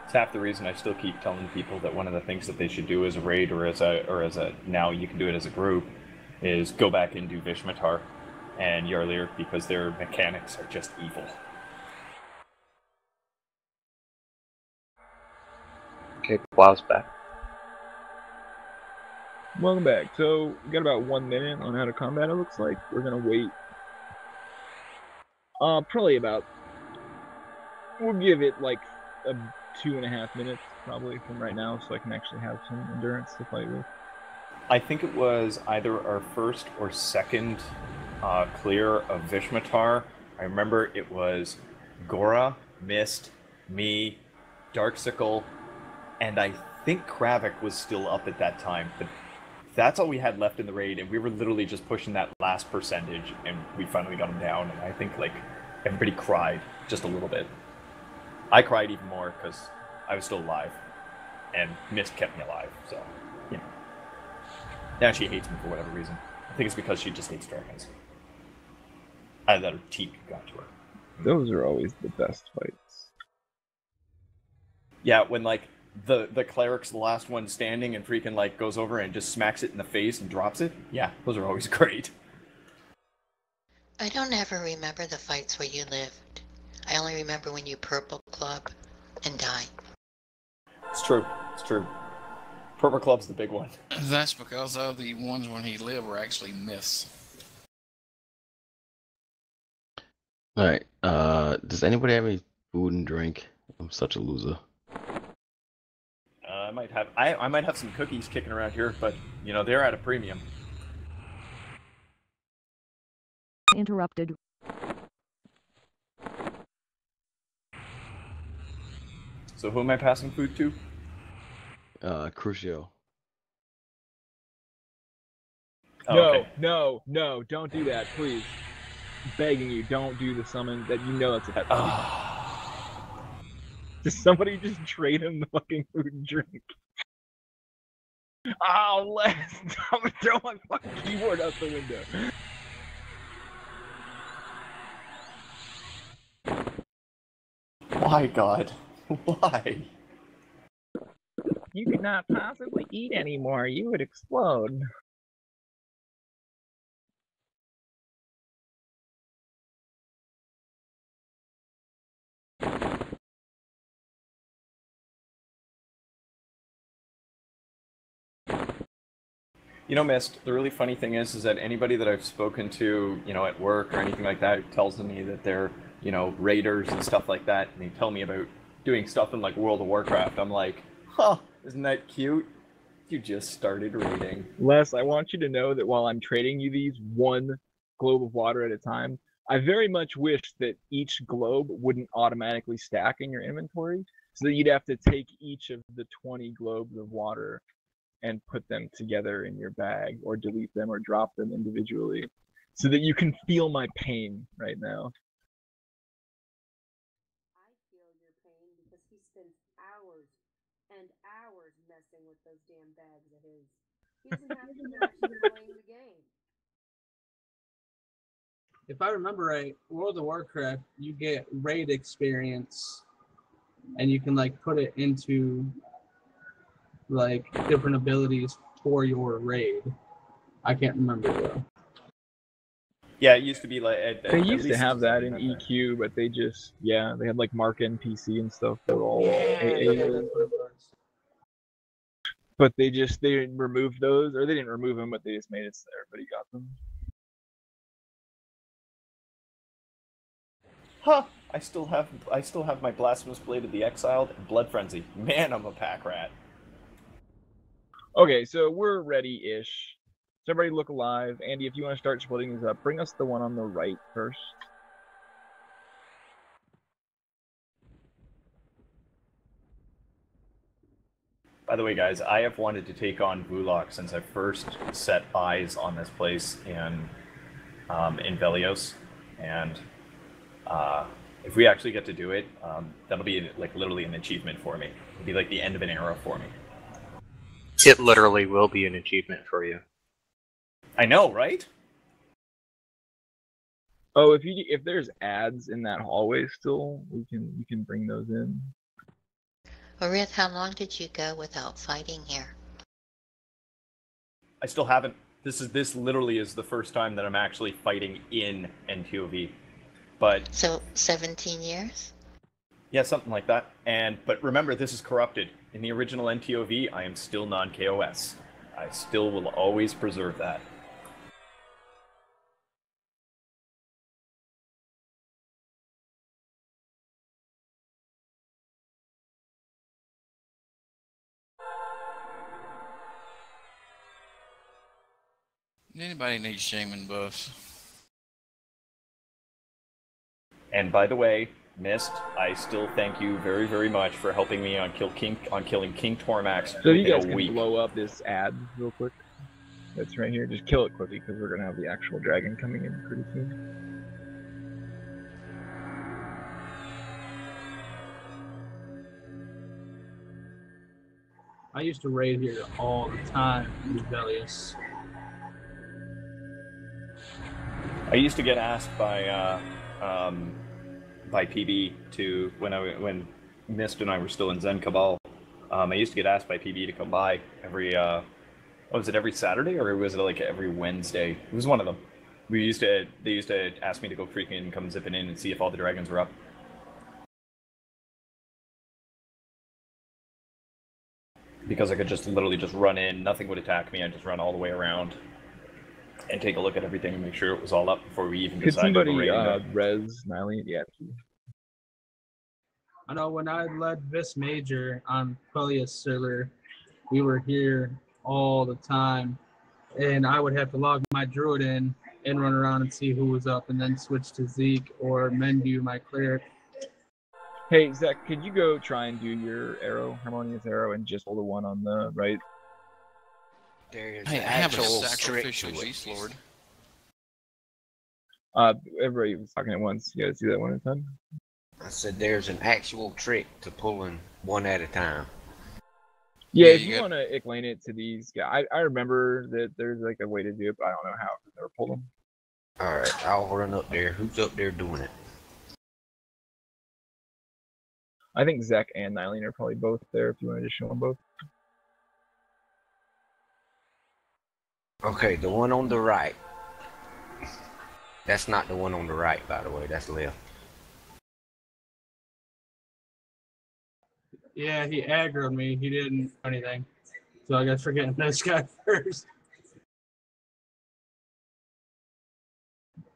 It's half the reason I still keep telling people that one of the things that they should do as a raid or as a now you can do it as a group is go back and do Vishmatar and Yarlir because their mechanics are just evil. Okay, Plow's back. Welcome back. So we got about 1 minute on how to combat. It looks like we're gonna wait. Probably about. We'll give it like 2.5 minutes probably from right now, so I can actually have some endurance to fight with. I think it was either our first or second clear of Vishmatar. I remember it was Gora, Mist, me, Darksicle, and I think Kravik was still up at that time. But that's all we had left in the raid, and we were literally just pushing that last percentage, and we finally got him down. And I think like everybody cried just a little bit. I cried even more because I was still alive, and Mist kept me alive. So, you know. Now she hates me for whatever reason. I think it's because she just hates dragons. Either that or Teak got to her. Those are always the best fights. Yeah, when like the cleric's the last one standing and freaking like goes over and just smacks it in the face and drops it. Yeah, those are always great. I don't ever remember the fights where you lived. I only remember when you purple club and die. It's true. It's true. Purple Club's the big one. That's because all the ones when he lived were actually myths. Alright, does anybody have any food and drink? I'm such a loser. I might have some cookies kicking around here, but you know they're at a premium. Interrupted. So who am I passing food to? Crucio. Oh, No, okay. no, don't do that, please. I'm begging you, don't do the summon that you know that's a pet. Does somebody just trade him the fucking food and drink? Oh, Les, stop throwing my fucking keyboard out the window. Why, God? Why? You could not possibly eat anymore. You would explode. You know, Mist, the really funny thing is that anybody that I've spoken to, you know, at work or anything like that, tells me that they're, you know, raiders and stuff like that, and they tell me about doing stuff in like World of Warcraft. I'm like, huh, isn't that cute? You just started raiding. Les, I want you to know that while I'm trading you these one globe of water at a time, I very much wish that each globe wouldn't automatically stack in your inventory, so that you'd have to take each of the 20 globes of water and put them together in your bag, or delete them, or drop them individually, so that you can feel my pain right now. I feel your pain because he spends hours and hours messing with those damn bags of his. He doesn't have to actually playing the game. If I remember right, World of Warcraft, you get raid experience, and you can like put it into like different abilities for your raid. I can't remember though. Yeah, it used to be like they used to have that in EQ, but they just they had like Mark NPC and stuff for all AA. But they removed those, or they didn't remove them, but they just made it so everybody got them. Huh. I still have my Blasphemous Blade of the Exiled and Blood Frenzy. Man, I'm a pack rat. Okay, so we're ready-ish. So everybody look alive. Andy, if you want to start splitting these up, bring us the one on the right first. By the way, guys, I have wanted to take on Vulok since I first set eyes on this place in Velios, and if we actually get to do it, that'll be like literally an achievement for me. It'll be like the end of an era for me. It literally will be an achievement for you. I know, right? Oh, if there's ads in that hallway still, we can bring those in. Orith, how long did you go without fighting here? I still haven't. This literally is the first time that I'm actually fighting in NToV. But so 17 years? Yeah, something like that. But remember, this is corrupted. In the original NToV, I am still non-KOS. I still will always preserve that. Anybody need shaman buffs? And by the way, Mist, I still thank you very, very much for helping me on killing King Tormax. So you guys can blow up this ad real quick. That's right here. Just kill it quickly because we're gonna have the actual dragon coming in pretty soon. I used to raid here all the time in Velios. I used to get asked by PB to when Mist and I were still in Zen Cabal. I used to get asked by PB to come by every was it every Saturday or was it like every Wednesday? It was one of them. They used to ask me to go freaking come zipping in and see if all the dragons were up. Because I could just literally just run in, nothing would attack me, I'd just run all the way around and take a look at everything and make sure it was all up before we even decided to raid. Could somebody res Nylene? Yeah. I know when I led Vis Major on Quellius server, we were here all the time, and I would have to log my druid in and run around and see who was up, and then switch to Zeke or Mendu, my cleric. Hey, Zach, could you go try and do your arrow, harmonious arrow, and just hold the one on the right? There's hey, I have a sacrificial beast lord. Everybody was talking at once. You guys do that one at a time? I said there's an actual trick to pulling one at a time. Yeah, if you want to explain it to these guys, I remember that there's like a way to do it, but I don't know how. I've never pulled them. Alright, I'll run up there. Who's up there doing it? I think Zach and Nylene are probably both there if you want to just show them both. Okay, the one on the right. That's not the one on the right, by the way. That's left. Yeah, he aggroed me. He didn't do anything. So I guess we're getting this guy first.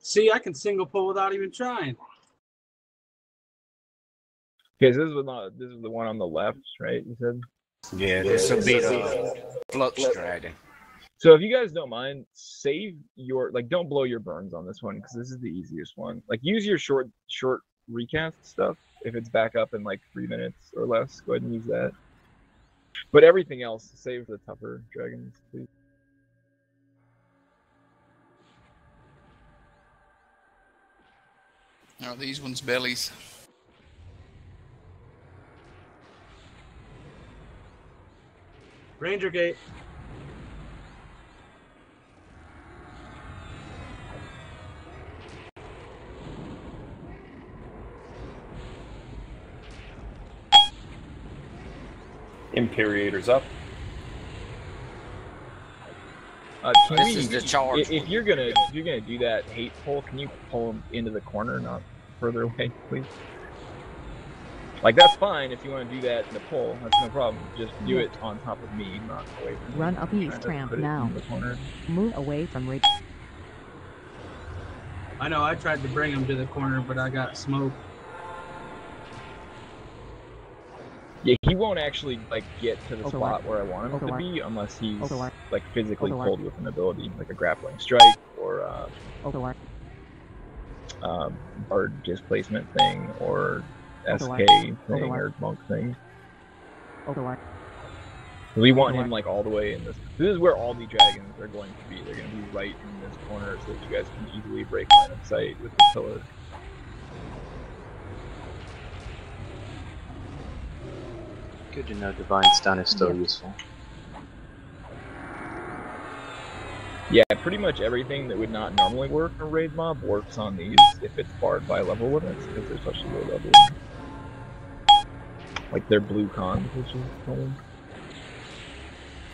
See, I can single pull without even trying. Okay, so this is the one on the left, right? You said. Yeah, this will be the Flux Dragon. So if you guys don't mind, save your don't blow your burns on this one because this is the easiest one. Like use your short recast stuff if it's back up in like 3 minutes or less. Go ahead and use that. But everything else, save the tougher dragons, please. Are these ones bellies? Ranger Gate. Imperator's up. This is the charge. If you're gonna do that hate pull, can you pull him into the corner, not further away, please? Like that's fine if you want to do that in the pull. That's no problem. Just do it on top of me, not away from me. Run up east ramp now. Move away from Ridge. I know I tried to bring him to the corner, but I got smoked. Yeah, he won't actually get to the spot where I want him to be unless he's physically pulled with an ability, like a grappling strike or bird displacement thing or SK thing or monk thing. We want him all the way in this. This is where all the dragons are going to be. They're going to be right in this corner so that you guys can easily break line of sight with the pillar. Good to know Divine Stun is still useful. Yeah, pretty much everything that would not normally work on raid mob works on these if it's barred by level limits because they're such a low level. Like they're blue cons, which is cool.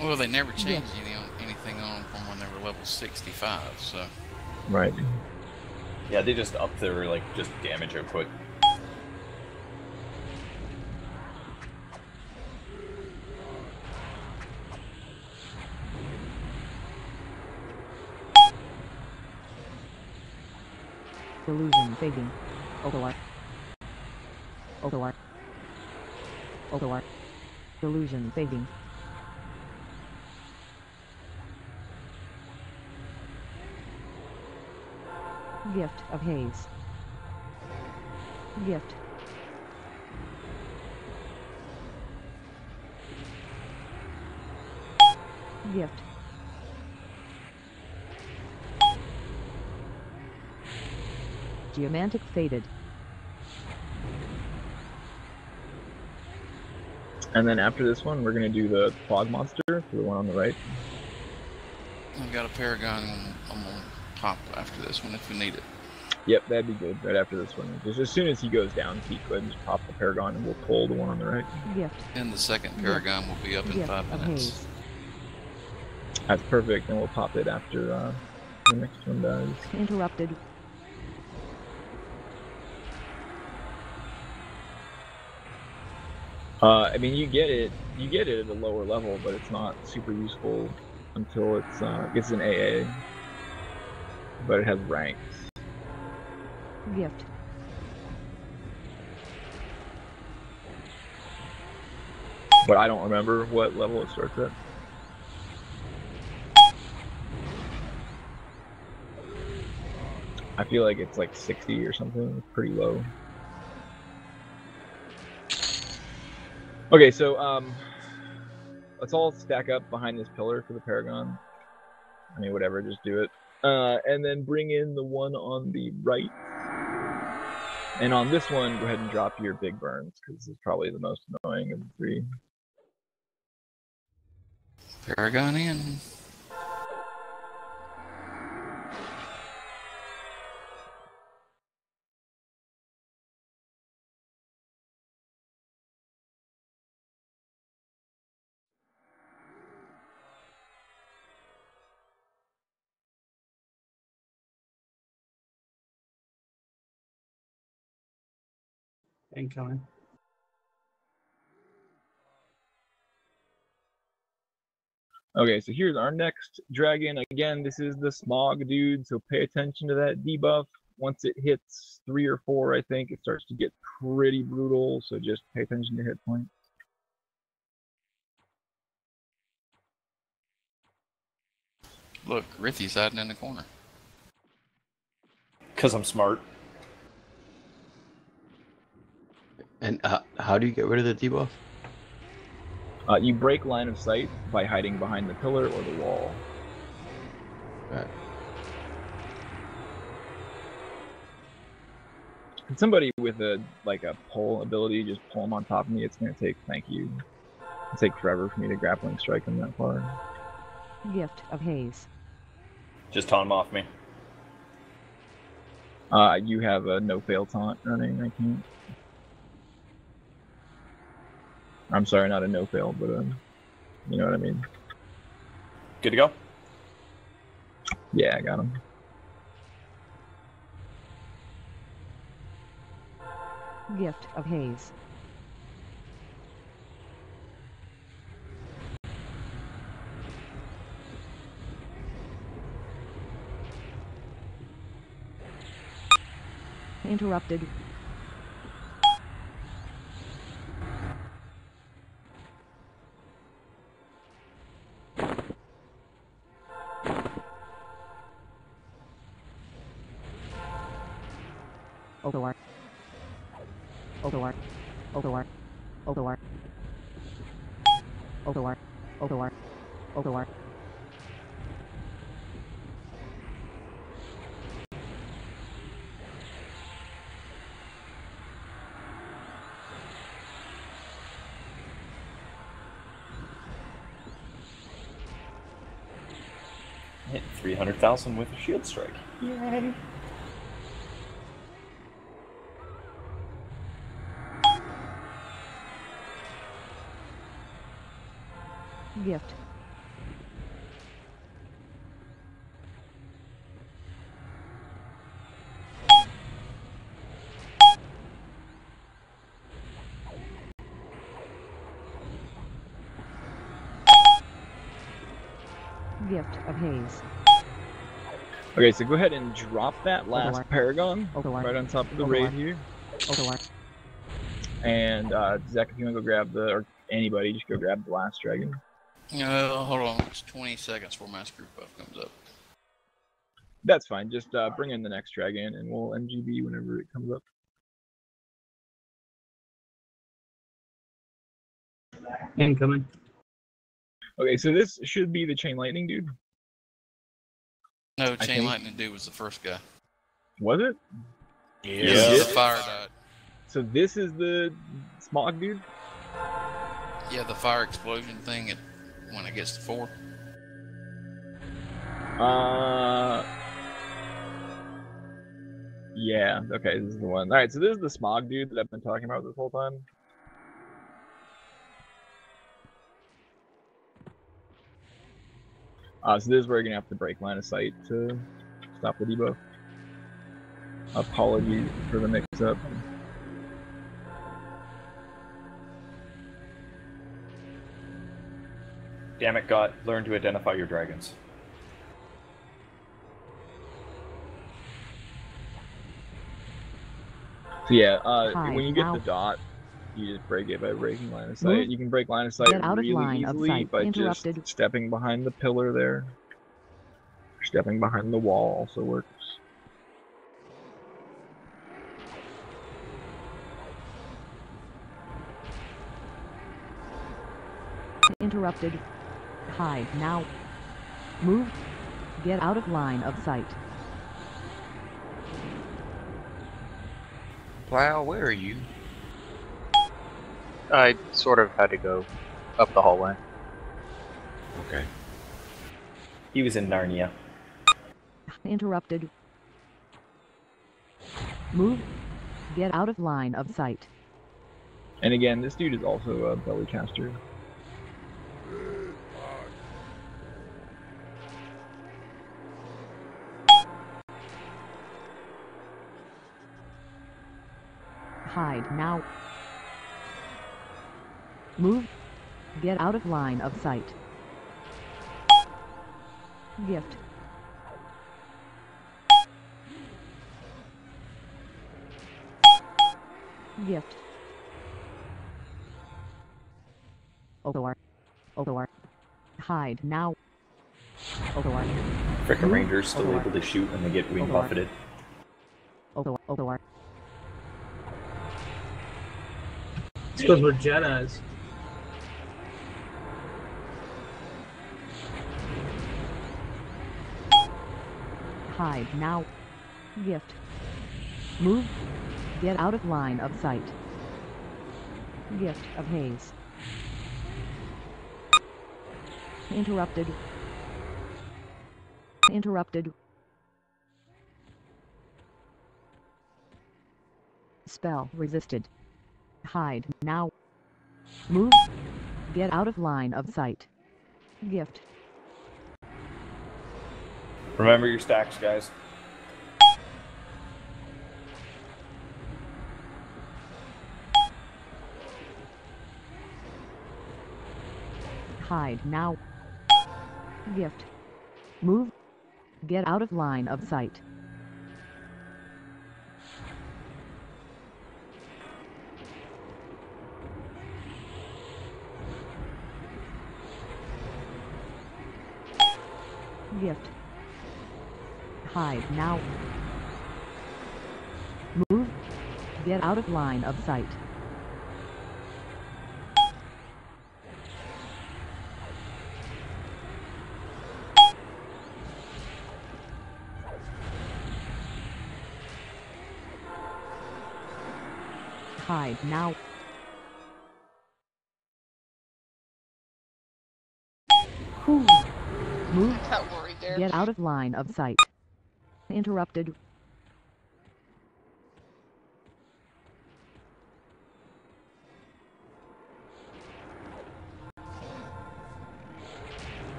Well, they never changed anything on them from when they were level 65, so. Right. Yeah, they just up their just damage output. Delusion fading. Overwatch. Delusion fading. Gift of haze. Gift. Gift. Geomantic faded. And then after this one, we're going to do the fog monster for the one on the right. I've got a Paragon I'm going to pop after this one if we need it. Yep, that'd be good right after this one. Just as soon as he goes down, Pete, go ahead and just pop the Paragon and we'll pull the one on the right. Gift. And the second Paragon will be up in 5 minutes. That's perfect, and we'll pop it after the next one does. Interrupted. I mean, you get it at a lower level, but it's not super useful until it gets an AA. But it has ranks. Gift. But I don't remember what level it starts at. I feel like it's like 60 or something. It's pretty low. Okay, so let's all stack up behind this pillar for the Paragon. I mean, whatever, just do it. And then bring in the one on the right. And on this one, go ahead and drop your big burns, because this is probably the most annoying of the three. Paragon in. Incoming. Okay, so here's our next dragon. Again, this is the smog dude, so pay attention to that debuff. Once it hits 3 or 4, I think, it starts to get pretty brutal, so just pay attention to hit points. Look, Rithy's hiding in the corner. Because I'm smart. And how do you get rid of the debuff? You break line of sight by hiding behind the pillar or the wall. Right. Can somebody with a pull ability just pull him on top of me? It's gonna take, thank you. It'll take forever for me to grappling strike him that far. Gift of haze. Just taunt him off me. You have a no fail taunt running. I can't. I'm sorry, not a no fail, but you know what I mean. Good to go? Yeah, I got him. Gift of haze. Interrupted. Overwar. Overwar. Overwar. Overwar. Overwar. Overwar. Overwar. Hit 300,000 with a shield strike. Yay! Gift. Gift of haze. Okay, so go ahead and drop that last Overwar. Paragon Overwar. right on top of the Overwar. raid here. Overwar. And Zach, if you want to go grab or anybody, just go grab the last dragon. Hold on, it's 20 seconds before Master Group buff comes up. That's fine. Just bring in the next dragon, and we'll MGB whenever it comes up. Incoming. Okay, so this should be the Chain Lightning dude. No, Chain Lightning dude was the first guy. Was it? Yeah. The fire died. So this is the smog dude? Yeah, the fire explosion thing when it gets to 4. Yeah, okay, this is the one. Alright, so this is the smog dude that I've been talking about this whole time. So this is where you're gonna have to break line of sight to stop the debuff. Apologies for the mix-up. Damn it, God. Learn to identify your dragons. So yeah, when you get the dot, you just break it by breaking line of sight. You can break line of sight really easily by just stepping behind the pillar there. Stepping behind the wall also works. Interrupted. Hide now. Move. Get out of line of sight. Plow, where are you? I sort of had to go up the hallway. Okay. He was in Narnia. Interrupted. Move. Get out of line of sight. And again, this dude is also a belly caster. Hide now. Move. Get out of line of sight. Gift. Gift. Odor. Odor. Hide now. Odor. Frickin' Rangers still able to shoot when they get wing buffeted. Odor. Odor. It's because we're Jedis. Hide now. Gift. Move. Get out of line of sight. Gift of haze. Interrupted. Interrupted. Spell resisted. Hide now. Move. Get out of line of sight. Gift. Remember your stacks, guys. Hide now. Gift. Move. Get out of line of sight. Gift. Hide now. Move. Get out of line of sight. Hide now. Whew. Move. Got worried there. Get out of line of sight. Interrupted.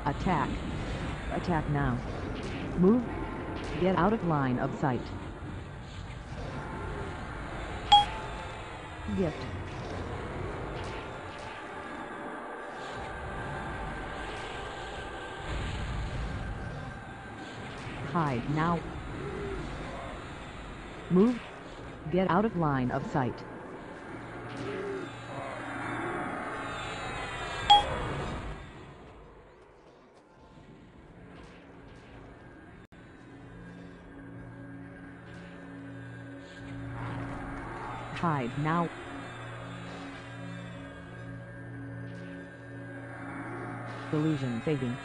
Attack. Attack now. Move. Get out of line of sight. Gift. Hide now. Move. Get out of line of sight. Hide now. Illusion fading.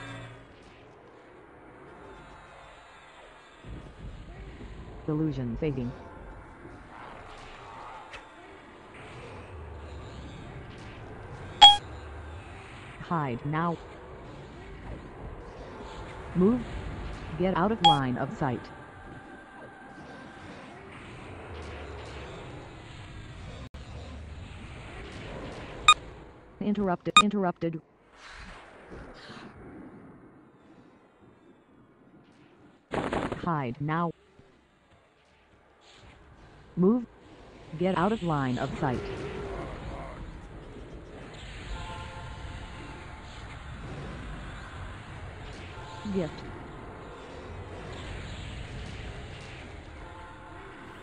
Illusion fading. Hide now. Move. Get out of line of sight. Interrupted. Interrupted. Hide now. Move. Get out of line of sight. Gift.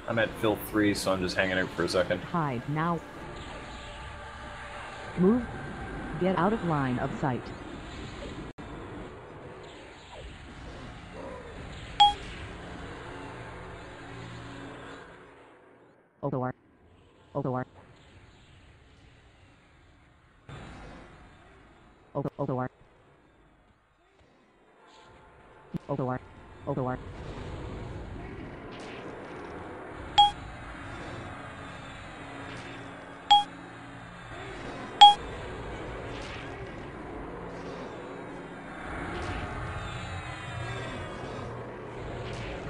I'm at fill 3, so I'm just hanging out for a second. Hide now. Move. Get out of line of sight. Odor. Odor. Odor. Odor. Odor. Odor.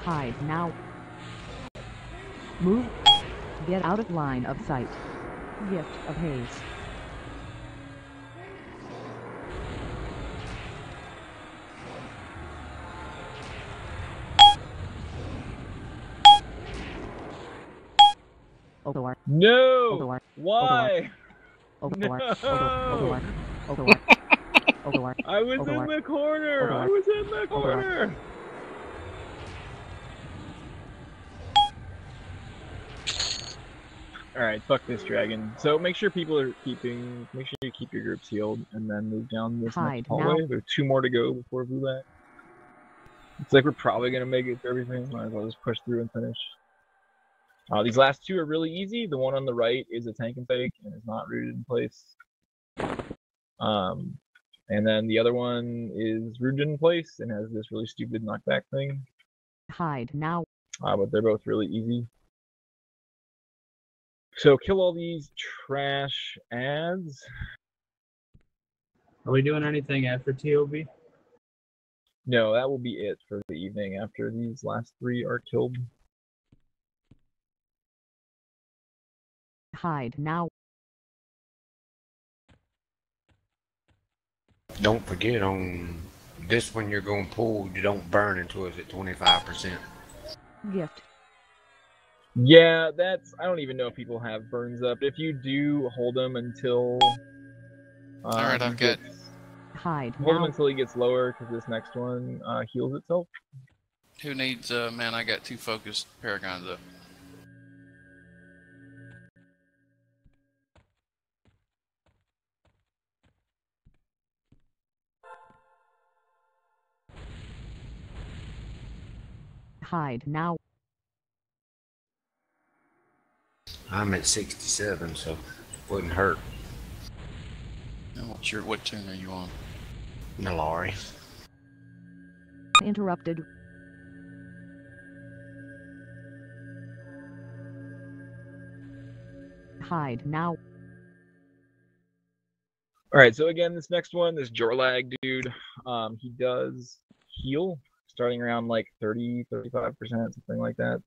Hide now. Move. Get out of line of sight. Gift of haze. Odor. No! Odor. Why? Odor. No! Odor. Odor. Odor. Overlord. I was Overlord. in the corner! I Overlord. was in the corner! Alright, fuck this dragon. So make sure make sure you keep your groups healed, and then move down this next hallway. Now. There's 2 more to go before Vulat. It's like we're probably gonna make it through everything. Might as well just push through and finish. These last 2 are really easy. The one on the right is a tank and fake and is not rooted in place. And then the other one is rooted in place and has this really stupid knockback thing. Hide now. But they're both really easy. So kill all these trash ads. Are we doing anything after TOV? No, that will be it for the evening after these last 3 are killed. Hide now. Don't forget on this one you're going to pull, you don't burn until it's at 25%. Gift. Yeah, I don't even know if people have burns up. If you do, hold them until... Alright, I've got... Hide Hold them now. until he gets lower, because this next one heals itself. Who needs, man, I got 2 focused paragons up. Hide now. I'm at 67, so it wouldn't hurt. What tune are you on? Nalari. Interrupted. Hide now. Alright, so again, this next one, this Jorlag dude, he does heal, starting around like 30, 35%, something like that.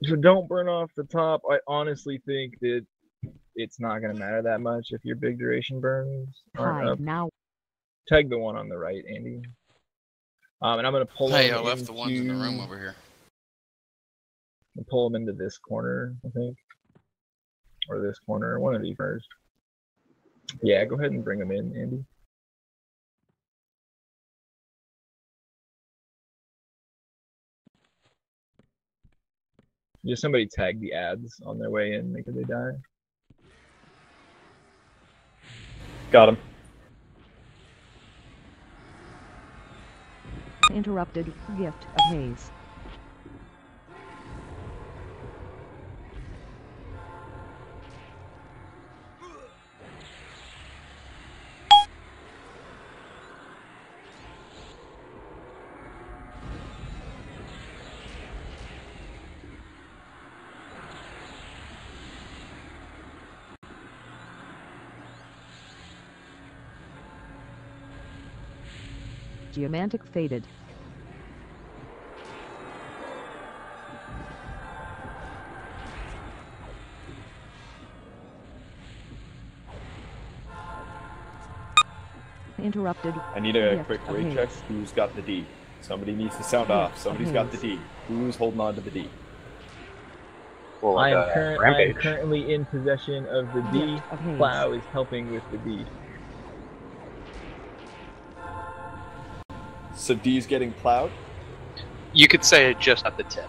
So don't burn off the top. I honestly think that it's not going to matter that much if your big duration burns aren't up. Now. Tag the one on the right, Andy. And I'm going to pull Hey, him I left the ones in the room over here. I'll pull him into this corner, I think. Or this corner, one of these first. Yeah, go ahead and bring him in, Andy. Just somebody tag the ads on their way in, make sure they die. Got him. Interrupted. Gift of haze. Geomantic faded. Interrupted. I need a quick raid check. Who's got the D? Somebody needs to sound off. Somebody's got the D. Who's holding on to the D? Well, I am currently in possession of the D. Plow is helping with the D. So D's getting plowed? You could say it just at the tip.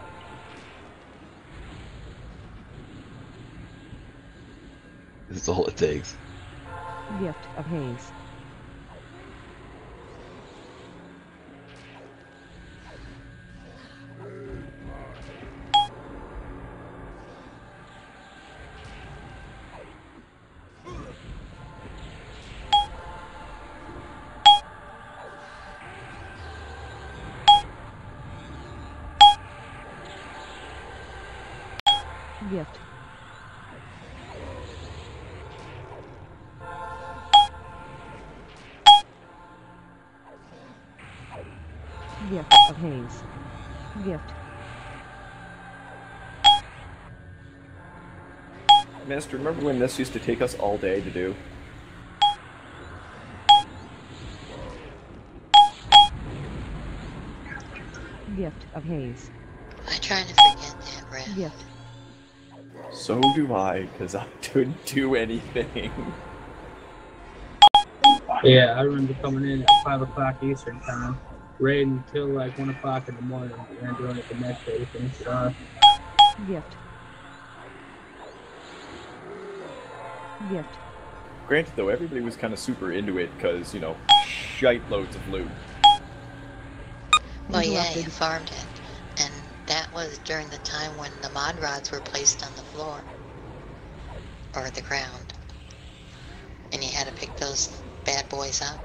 That's all it takes. Gift of haze. Gift. Gift of haze. Gift. Master, remember when this used to take us all day to do? Gift of haze. I'm trying to forget that, Red. Gift. So do I, because I couldn't do anything. Yeah, I remember coming in at 5 o'clock Eastern time, raiding until like 1 o'clock in the morning, and then doing it the next day to finish it off. Gift. Gift. Granted, though, everybody was kind of super into it because, you know, shite loads of loot. Well, yeah, you farmed it. And that was during the time when the mod rods were placed on the floor. Or the ground. And you had to pick those bad boys up.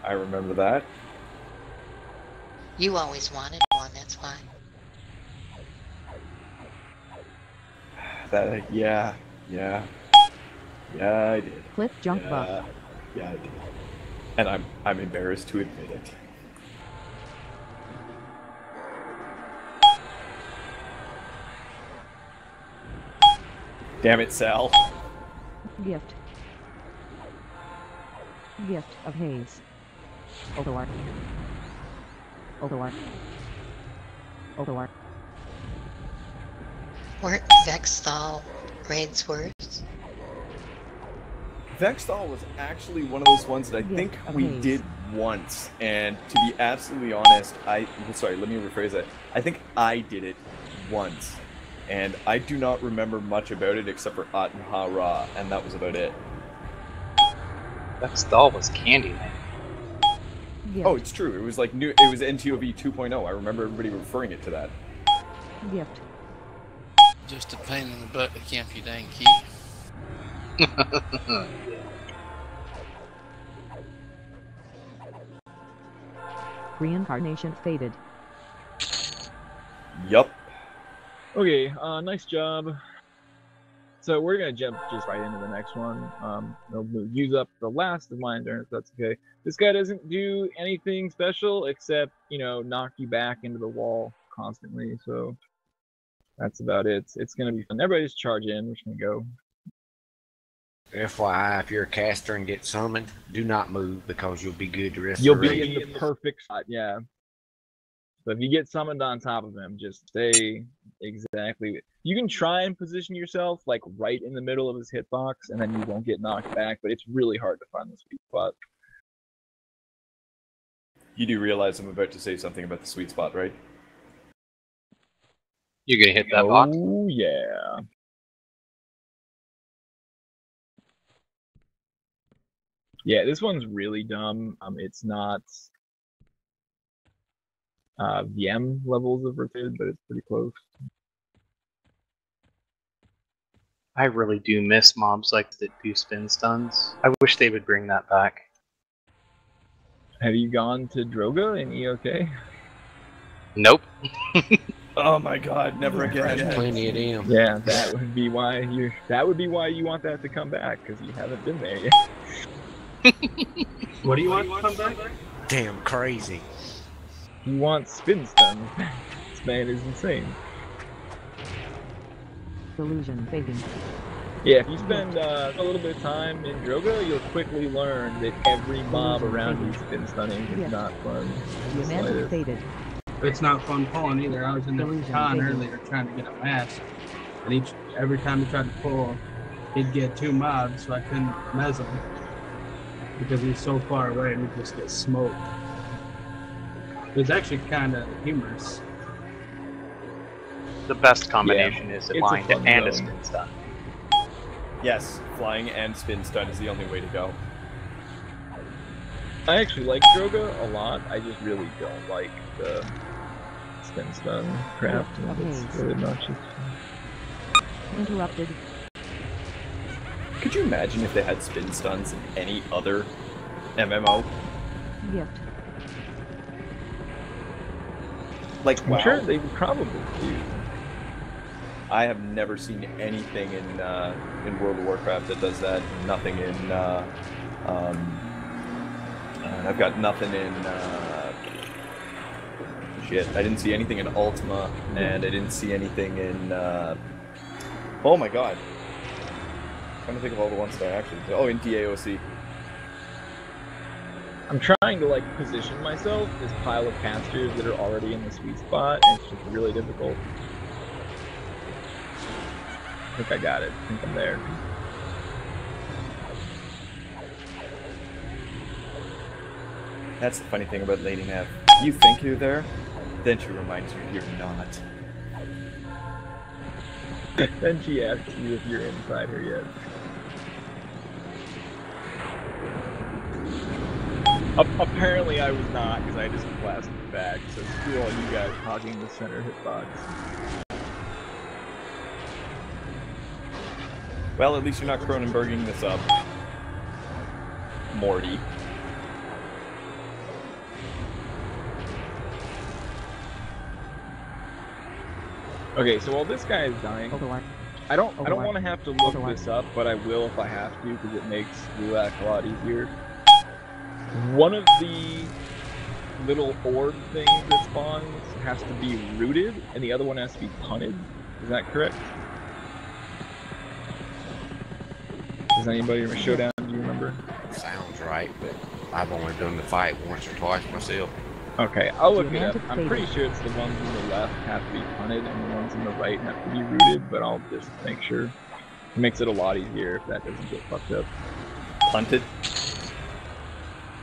I remember that. You always wanted one, that's why. That, yeah, I did. Cliff junk buff. Yeah, I did. And I'm embarrassed to admit it. Damn it, Sal. Gift. Gift of haze. Oldawar. Oldawar. Oldawar. Weren't Vexthal raids worse? Vexthal was actually one of those ones that I think we did once, and to be absolutely honest, sorry, let me rephrase that. I think I did it once, and I do not remember much about it except for At and Ha-Ra, and that was about it. Vexthal was Candyman. Gift. Oh, it's true. It was like new. It was NToV 2.0. I remember everybody referring it to that. Gift. Just a pain in the butt to camp your dang key. Reincarnation faded. Yup. Okay, nice job. So we're gonna jump just right into the next one. They'll use up the last of my endurance. That's okay. This guy doesn't do anything special except, you know, knock you back into the wall constantly. So that's about it. It's gonna be fun. Everybody just charge in. We're just gonna go. FYI, if you're a caster and get summoned, do not move because you'll be good the rest You'll of the be raid. in the perfect spot. Yeah. So if you get summoned on top of him, just stay exactly. You can try and position yourself like right in the middle of his hitbox, and then you won't get knocked back. But it's really hard to find the sweet spot. You do realize I'm about to say something about the sweet spot, right? You're gonna hit that box? Oh yeah. Yeah, this one's really dumb. It's not VM levels of rotated, but it's pretty close. I really do miss mobs like that do spin stuns. I wish they would bring that back. Have you gone to Droga in EOK? Nope. Oh my god, never again. There's plenty of them. Yeah, that would be why you. That would be why you want that to come back, because you haven't been there yet. What do you want to come back? Damn crazy. You want spin stuns. This man is insane. Delusion fading. Yeah, if you spend a little bit of time in Droga, you'll quickly learn that every mob around you spin stunning is not fun. Mantle faded. It's not fun pulling either. I was in the con earlier trying to get a mask, and every time he tried to pull, he'd get 2 mobs, so I couldn't mez him because he's so far away and he'd just get smoked. It was actually kind of humorous. The best combination is a blind and a zone. spin stun. Yes, flying and spin stun is the only way to go. I actually like Droga a lot. I just really don't like the spin stun crap. It's really obnoxious. Interrupted. Could you imagine if they had spin stuns in any other MMO? Gift. Like, wow. I'm sure they probably do. I have never seen anything in World of Warcraft that does that. Nothing in I've got nothing in shit. I didn't see anything in Ultima, and I didn't see anything in oh my god. I'm trying to think of all the ones that I actually did. Oh, in DAOC. I'm trying to like position myself this pile of casters that are already in the sweet spot, and it's just really difficult. I think I got it. I think I'm there. That's the funny thing about Lady Nav. You think you're there, then she reminds you you're not. Then she asks you if you're inside her yet. Apparently I was not, because I just blasted back, so screw all you guys hogging the center hitbox. Well, at least you're not Cronenberging this up, Morty. Okay, so while this guy is dying, I don't want to have to look this up, but I will if I have to, because it makes Gulak a lot easier. One of the little orb things that spawns has to be rooted, and the other one has to be punted. Is that correct? Does anybody remember Showdown? Do you remember? Sounds right, but I've only done the fight once or twice myself. Okay, I'll look it up. I'm pretty sure it's the ones on the left have to be punted and the ones on the right have to be rooted, but I'll just make sure. It makes it a lot easier if that doesn't get fucked up. Punted?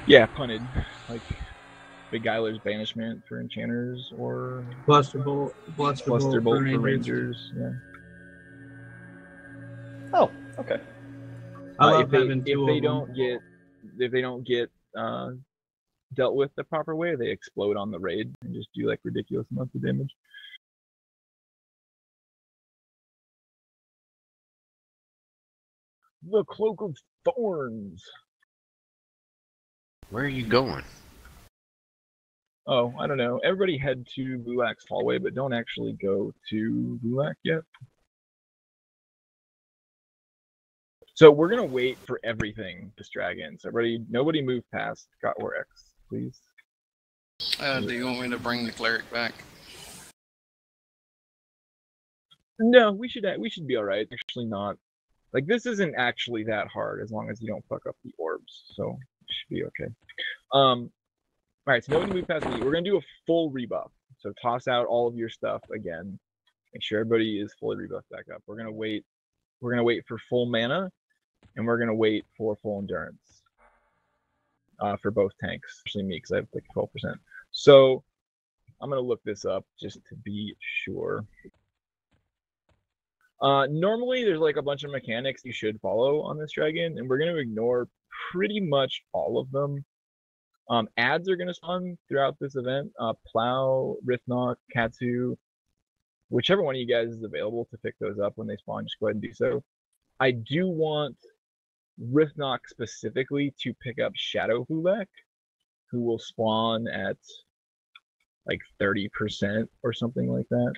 Yeah, punted. Like Beguiler's Banishment for enchanters, or Blusterbolt for Rangers. Yeah. Oh, okay. If they don't get dealt with the proper way, they explode on the raid and just do like ridiculous amounts of damage. The Cloak of Thorns. Where are you going? Oh, I don't know. Everybody head to Gulak's hallway, but don't actually go to Gulak yet. So we're gonna wait for everything to drag in. So nobody move past Gotwar X, please. Do you want me to bring the cleric back? No, we should be all right. Actually, not. Like, this isn't actually that hard as long as you don't fuck up the orbs. So it should be okay. All right. So nobody move past me. We're gonna do a full rebuff. So toss out all of your stuff again. Make sure everybody is fully rebuffed back up. We're gonna wait. We're gonna wait for full mana, and we're gonna wait for full endurance. For both tanks, especially me, because I have like 12%. So I'm gonna look this up just to be sure. Normally there's like a bunch of mechanics you should follow on this dragon, and we're gonna ignore pretty much all of them. Ads are gonna spawn throughout this event. Plow, Rithnock, Katsu, whichever one of you guys is available to pick those up when they spawn, just go ahead and do so. I do want Rithnock specifically to pick up Shadow Hulak, who will spawn at like 30% or something like that.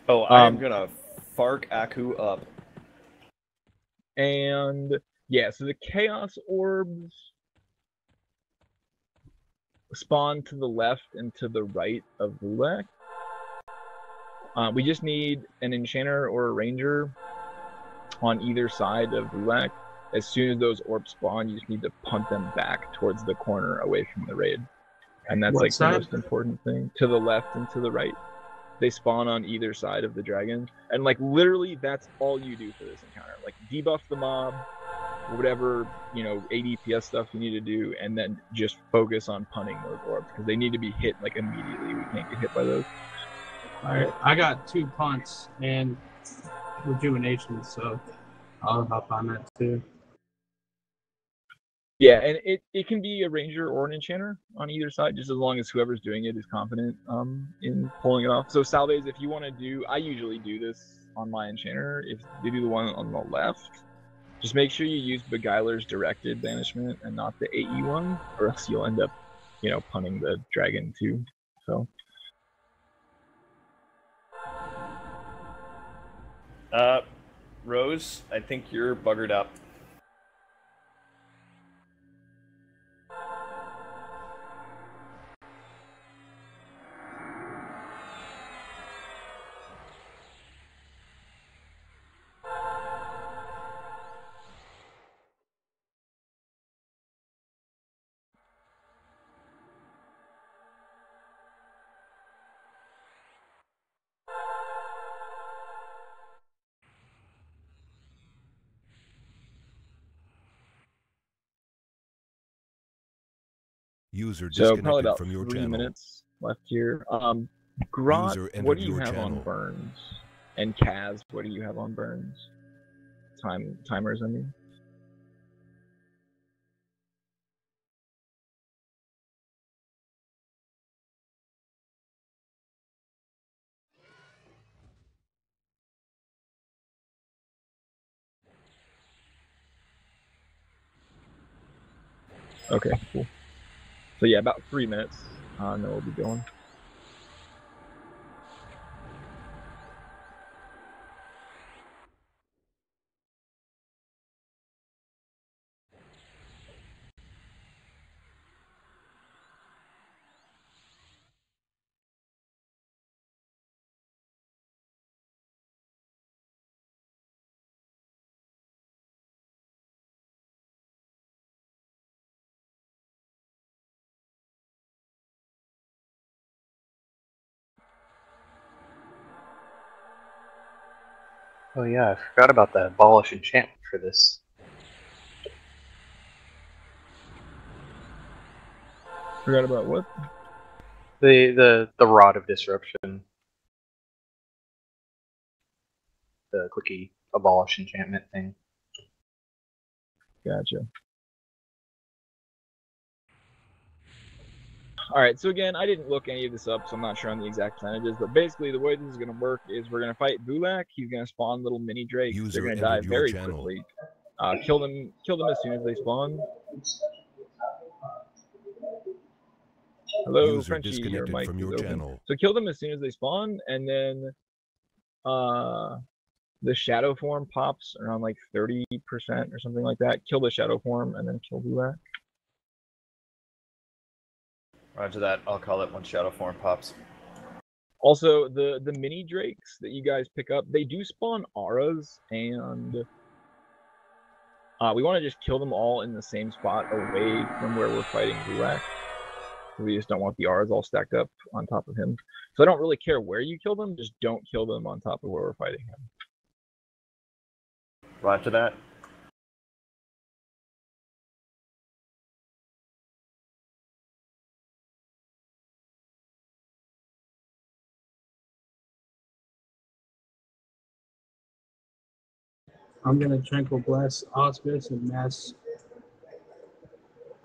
Oh, I'm gonna Fark Aku up. And yeah, so the Chaos Orbs spawn to the left and to the right of Hulak. We just need an Enchanter or a Ranger on either side of Hulak. As soon as those orbs spawn, you just need to punt them back towards the corner away from the raid. And that's like the most important thing. To the left and to the right. They spawn on either side of the dragon. And like literally that's all you do for this encounter. Like debuff the mob, whatever, ADPS stuff you need to do, and then just focus on punting those orbs because they need to be hit like immediately. We can't get hit by those. Alright, I got 2 punts and rejuvenation, so I'll hop on that too. Yeah, and it can be a ranger or an enchanter on either side, just as long as whoever's doing it is confident in pulling it off. So Salves, if you want to do, I usually do this on my enchanter. If you do the one on the left, just make sure you use Beguiler's directed banishment and not the AE one, or else you'll end up, punting the dragon too. So. Rose, I think you're buggered up. User So probably disconnected about from your 3 channel. minutes left here. Grot, User what entered do you your have on channel. burns? And Kaz, what do you have on burns? Timers, I mean. Okay, cool. So yeah, about 3 minutes, and then we'll be going. Oh yeah, I forgot about the abolish enchantment for this. Forgot about what? The rod of disruption. The clicky abolish enchantment thing. Gotcha. Alright, so again, I didn't look any of this up, so I'm not sure on the exact percentages, but basically the way this is going to work is we're going to fight Bulak, he's going to spawn little mini drakes, they're going to die very quickly. Kill them as soon as they spawn. Hello, User Frenchie, your mic from is your open. channel. So kill them as soon as they spawn, and then the shadow form pops around like 30% or something like that. Kill the shadow form, and then kill Bulak. Roger that. I'll call it when shadow form pops. Also, the mini drakes that you guys pick up, they do spawn auras, and we want to just kill them all in the same spot away from where we're fighting Bulak. We just don't want the auras all stacked up on top of him. So I don't really care where you kill them, just don't kill them on top of where we're fighting him. Roger that. I'm gonna Tranquil Bless Auspice and Mass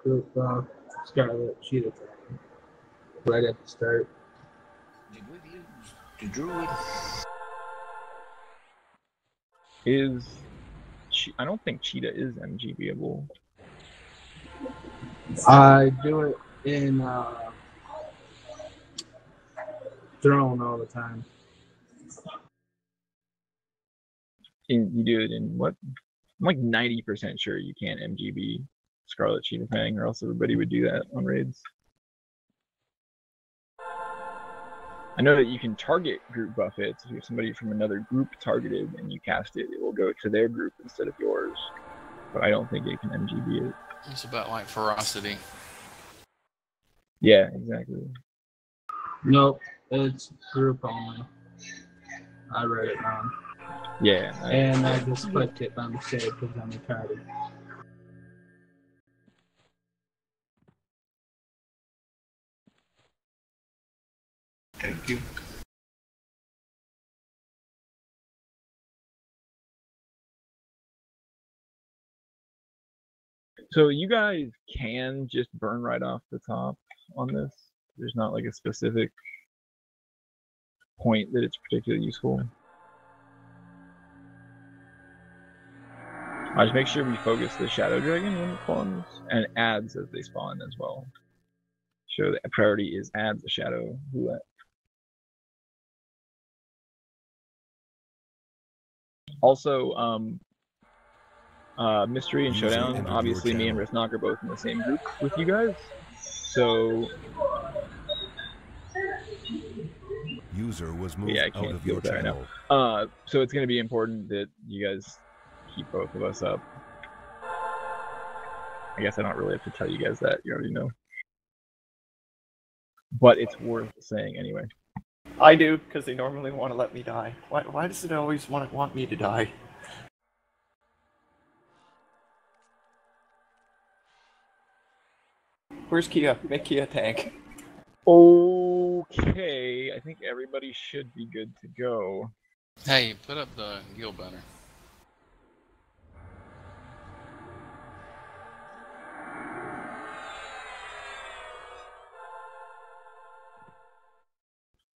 Group Scarlet Cheetah Dragon right at the start. Did we lose the druid? I don't think Cheetah is MGBable. I do it in Throne all the time. You do it in what? I'm like 90% sure you can't MGB Scarlet Cheetah Fang, or else everybody would do that on raids. I know that you can target group buff it, so if somebody from another group targeted and you cast it, it will go to their group instead of yours. But I don't think it can MGB it. It's about like ferocity. Yeah, exactly. Nope, it's group only. I read it wrong. Yeah. And I just clicked it by mistake because I'm retarded. Thank you. So you guys can just burn right off the top on this. There's not like a specific point that it's particularly useful. I just make sure we focus the Shadow Dragon when it spawns, and adds as they spawn as well. Show that priority is add the Shadow Roulette. Also, Mystery and Showdown, obviously me and Risnock are both in the same group with you guys. So User was moved out of your channel. Right now. So it's going to be important that you guys keep both of us up. I guess I don't really have to tell you guys that. You already know. But it's worth saying anyway. I do, because they normally want to let me die. Why does it always want me to die? Where's Kia? Make Kia tank. Okay, I think everybody should be good to go. Hey, put up the guild banner.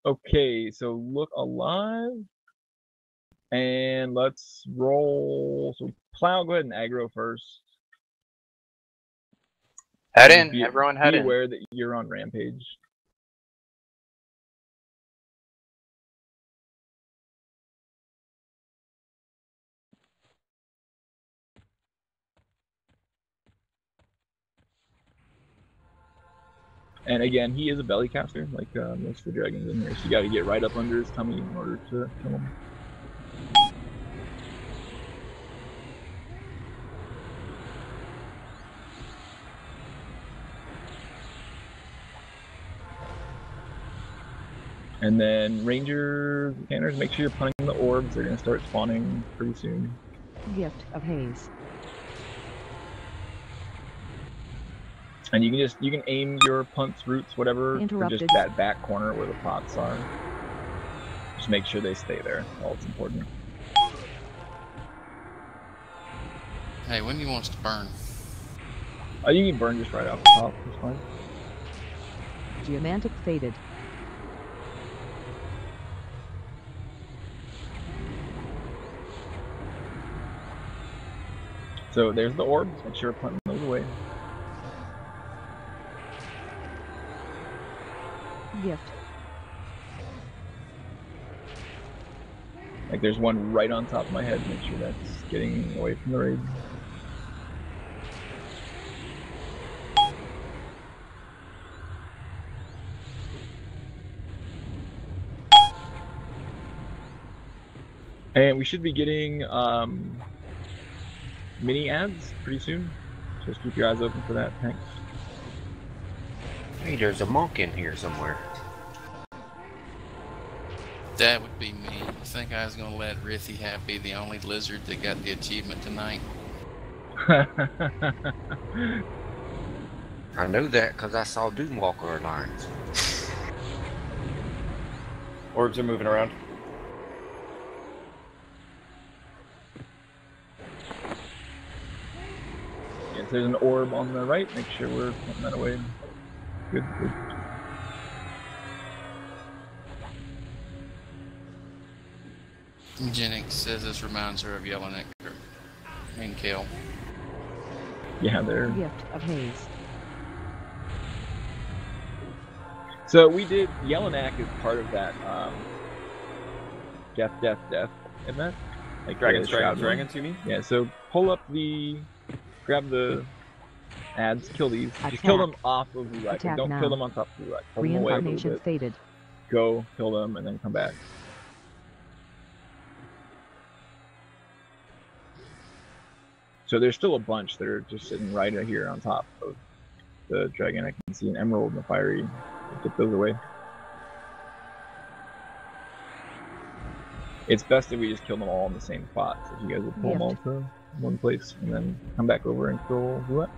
Okay, so look alive. And let's roll. So Plow, go ahead and aggro first. Head in, everyone head in. in. Be aware that you're on Rampage. And again, he is a belly caster, like most of the dragons in here. So you got to get right up under his tummy in order to kill him. And then Ranger Canners, make sure you're punting the orbs. They're going to start spawning pretty soon. Gift of Haze. And you can aim your punts, roots, whatever, for just that back corner where the pots are. Just make sure they stay there. All it's important. Hey, when do you want us to burn? You can burn just right off the top. That's fine. Geomantic faded. So there's the orbs. Make sure you're punting those away. Gift. Like there's one right on top of my head. Make sure that's getting away from the raid. And we should be getting mini ads pretty soon. Just keep your eyes open for that. Thanks. Hey, there's a monk in here somewhere. That would be me. You think I was gonna let Rithy be the only lizard that got the achievement tonight? I know that because I saw Doomwalker Alliance. Orbs are moving around. Yes, there's an orb on the right. Make sure we're putting that away. Good, good. Jennings says this reminds her of Yellowneck and Kale. Yeah, they're... Gift of Haze. So we did... Yellowneck is part of that death event. Like Dragons, you mean? Yeah, so pull up the... Grab the ads, kill these. Attack. Just kill them off of the right. Don't now. kill them on top of the right. Pull them away a little Reincarnation bit. faded. Go, kill them, and then come back. So there's still a bunch that are just sitting right here on top of the dragon. I can see an emerald and a fiery. Get those away. It's best if we just kill them all in the same spot. So if you guys would pull them all to one place and then come back over and kill Gulak.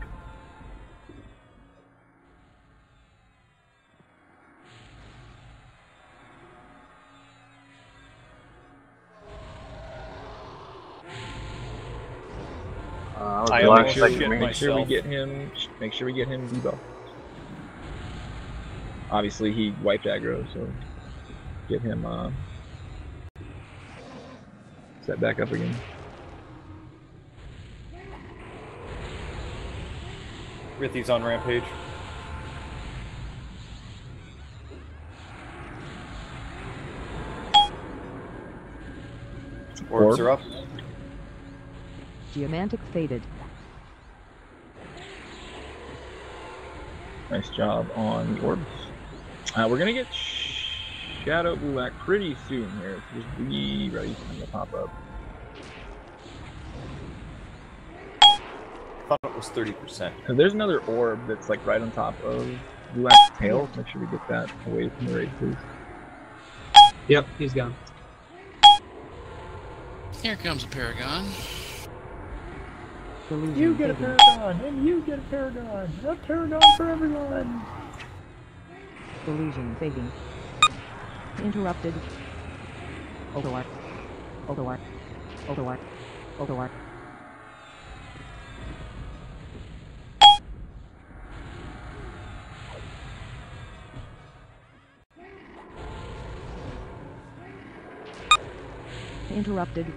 Make sure we get him debuffed. Obviously he wiped aggro, so get him set back up again. Rithy's on Rampage. Orbs are up. Geomantic faded. Nice job on the orbs. We're gonna get Shadow Gulak pretty soon here. So just be ready for him to pop up. I thought it was 30%. There's another orb that's like right on top of Gulak's tail. Make sure we get that away from the raid, please. Yep, he's gone. Here comes a Paragon. Delusion You get a fading. paragon, and you get a paragon. A paragon for everyone. Delusion fading. Interrupted. Overwork. Overwork. Overwork. Overwork. Interrupted.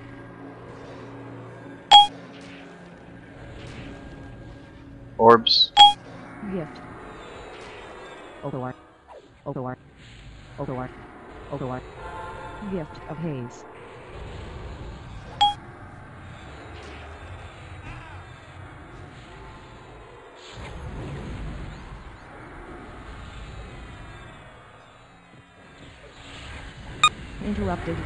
Orbs. Gift. Overwork. Overwork. Overwork. Overwork. Gift of haze. Interrupted.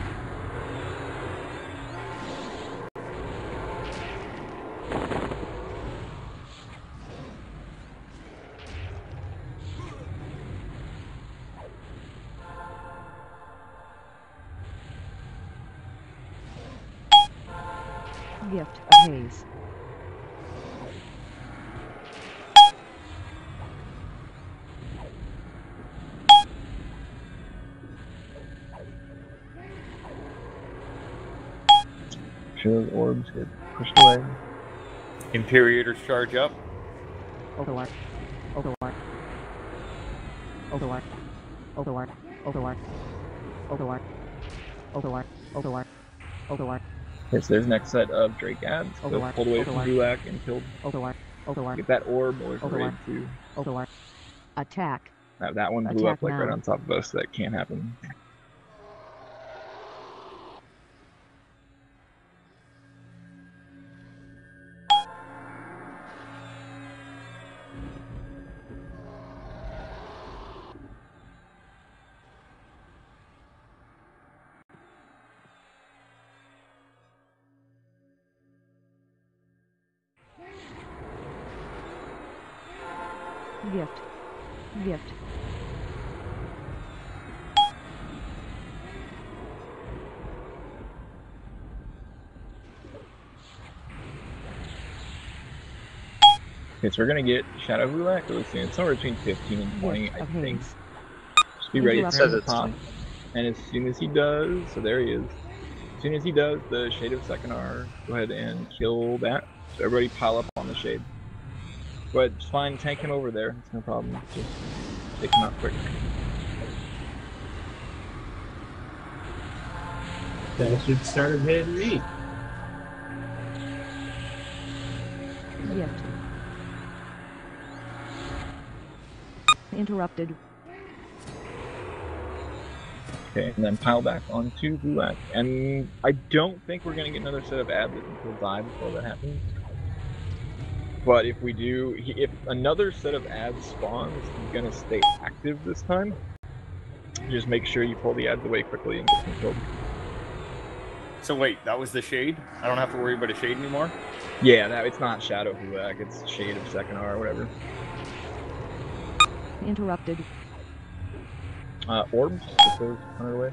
Gift of haze. Sure, those orbs get pushed away. Imperiators charge up. Overwork. Overwork. Overwork. Overwork. Overwork. Overwork. Overwork. Overwork. Overwork. Okay, so there's next set of Drake ads. Go pulled away from Gulak and killed. Overwork. Overwork. Get that orb, or there's a Overwork. raid too. Overwork. Attack. That one blew Attack up like right now. on top of us. That can't happen. Gift. Gift. Okay, so we're gonna get Shadow Gulak really soon. It's somewhere between 15 and 20, I think. Just be ready for him to pop. And as soon as he does, so there he is. As soon as he does the Shade of Sekinar, go ahead and kill that. So everybody pile up on the Shade. Go ahead, just fine, tank him over there. It's no problem. Just take him out quick. That should start hitting me. Gift. Interrupted. Okay, and then pile back onto Gulak. And I don't think we're gonna get another set of ads that will die before that happens. But if we do, if another set of ads spawns, he's gonna stay active this time. Just make sure you pull the ads away quickly and get them killed. So wait, that was the Shade? I don't have to worry about a Shade anymore? Yeah, it's not Shadow Gulak, it's Shade of Sekinar or whatever. Interrupted. Orbs, get those 100 away.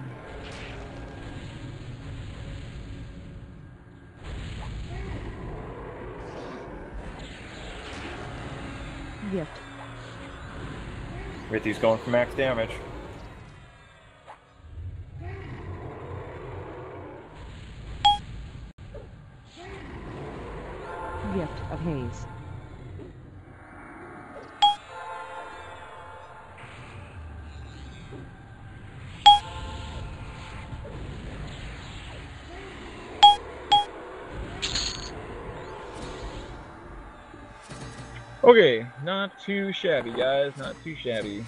Gift. Rithy's going for max damage. Gift of haze. Okay, not too shabby, guys. Not too shabby.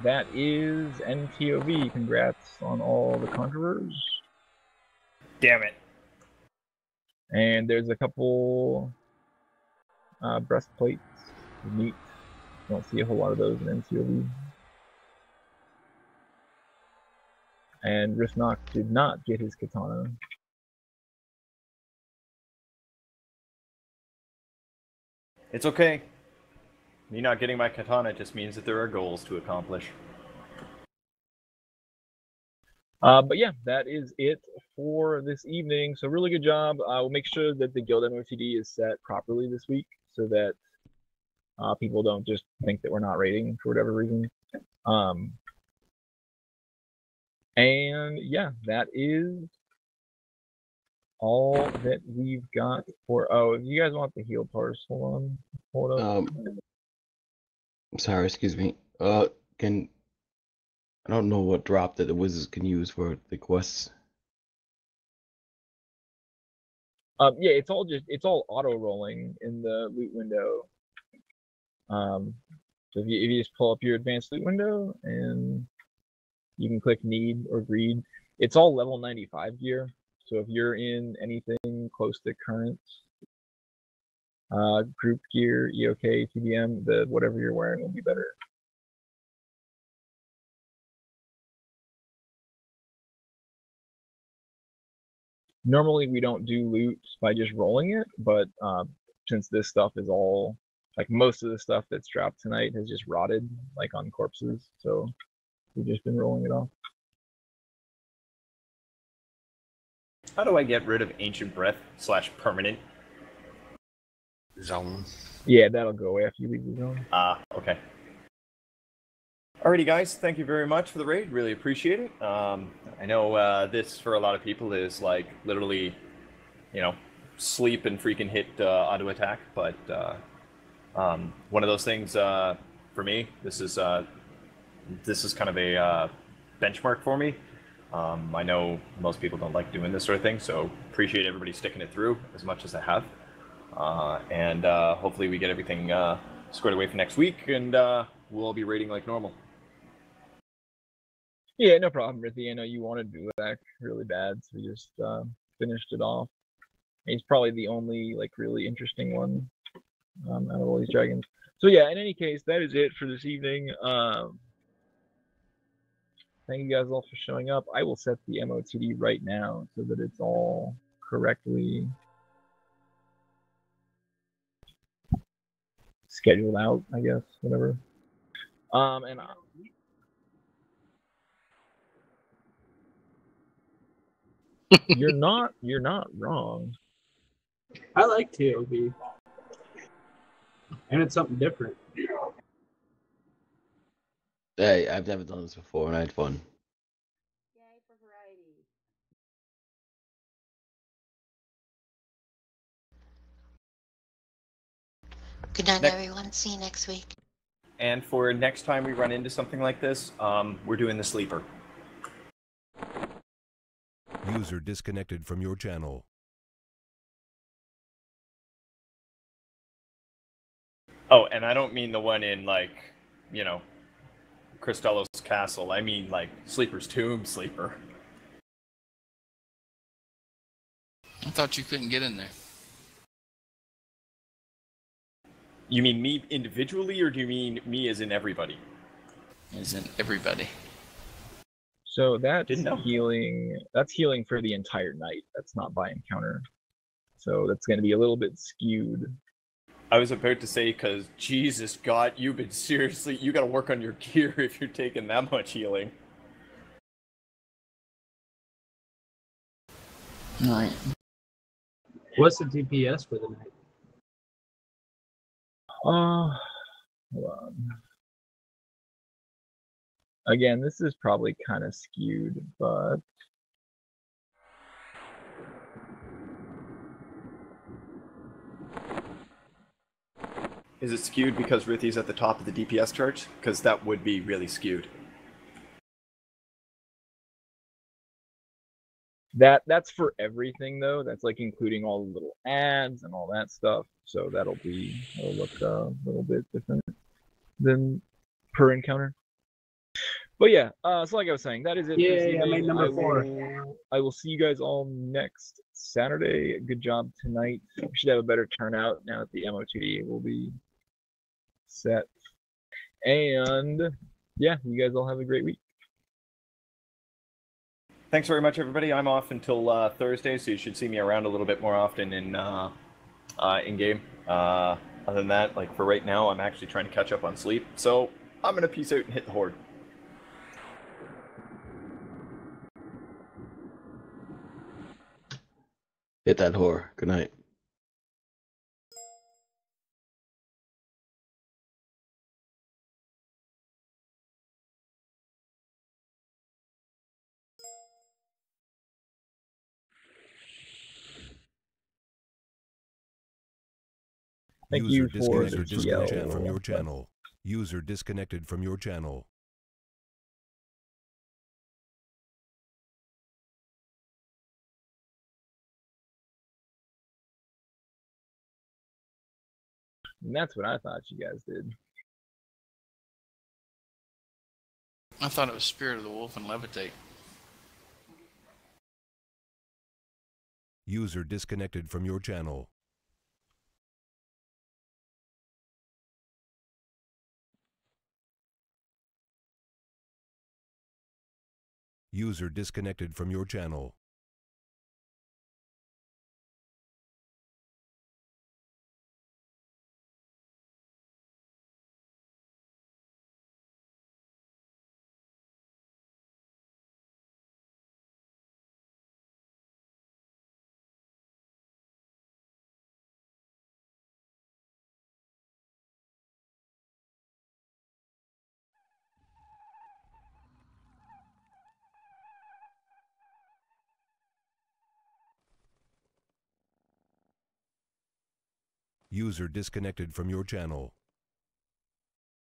That is NToV. Congrats on all the conquerors. Damn it. And there's a couple breastplates. Neat. Don't see a whole lot of those in NToV. And Rifnock did not get his katana. It's okay. Me not getting my katana just means that there are goals to accomplish. But yeah, that is it for this evening. So really good job. We'll make sure that the guild MOTD is set properly this week so that people don't just think that we're not raiding for whatever reason. And yeah, that is all that we've got for. Oh, if you guys want the heal parse, hold up. Sorry, excuse me. Can I don't know what drop that the wizards can use for the quests. Yeah, it's all auto rolling in the loot window. So if you just pull up your advanced loot window and you can click need or greed, it's all level 95 gear. So if you're in anything close to current group gear, EOK, TDM, the whatever you're wearing will be better. Normally we don't do loot by just rolling it, but since this stuff is all, like most of the stuff that's dropped tonight has just rotted, like on corpses, so we've just been rolling it off. How do I get rid of Ancient Breath / permanent zone? Yeah, that'll go away after you leave the zone. Okay. Alrighty, guys, thank you very much for the raid. Really appreciate it. I know this for a lot of people is like literally, sleep and freaking hit auto attack, but one of those things for me. This is kind of a benchmark for me. I know most people don't like doing this sort of thing, so appreciate everybody sticking it through as much as I have. And hopefully we get everything squared away for next week, and we'll all be raiding like normal. Yeah, no problem, Rithy. I know you wanted to do that really bad, so we just finished it off. He's probably the only like really interesting one out of all these dragons. So yeah, in any case, that is it for this evening. Thank you guys all for showing up. I will set the MOTD right now so that it's all correctly scheduled out, I guess, whatever. And you're not wrong. I like TOV. And it's something different. Hey, I've never done this before and I had fun. Yay for variety. Good night, everyone. See you next week. And for next time we run into something like this, we're doing the sleeper. User disconnected from your channel. Oh, and I don't mean the one in, like, Cristello's castle. I mean, like, Sleeper's Tomb Sleeper. I thought you couldn't get in there. You mean me individually, or do you mean me as in everybody? As in everybody. So that's healing. That's healing for the entire night. That's not by encounter. So that's going to be a little bit skewed. I was about to say, because Jesus God, you've been seriously, you got to work on your gear if you're taking that much healing. Right. What's the DPS for the night? Hold on. Again, this is probably kind of skewed, but Is it skewed because Rithy's at the top of the DPS chart? Because that would be really skewed. that's for everything though. That's like including all the little ads and all that stuff. So that'll look a little bit different than per encounter. But yeah, so like I was saying, that is it. Yeah, I made number 4. I will see you guys all next Saturday. Good job tonight. We should have a better turnout now that the MOTD will be set. And yeah, you guys all have a great week. Thanks very much, everybody. I'm off until Thursday, so you should see me around a little bit more often in game. Other than that, like for right now, I'm actually trying to catch up on sleep. So I'm gonna peace out and hit the horde. Hit that whore. Good night. Thank User you for the disconnected from your TL. channel. User disconnected from your channel. And that's what I thought you guys did. I thought it was Spirit of the Wolf and Levitate. User disconnected from your channel. User disconnected from your channel. User disconnected from your channel.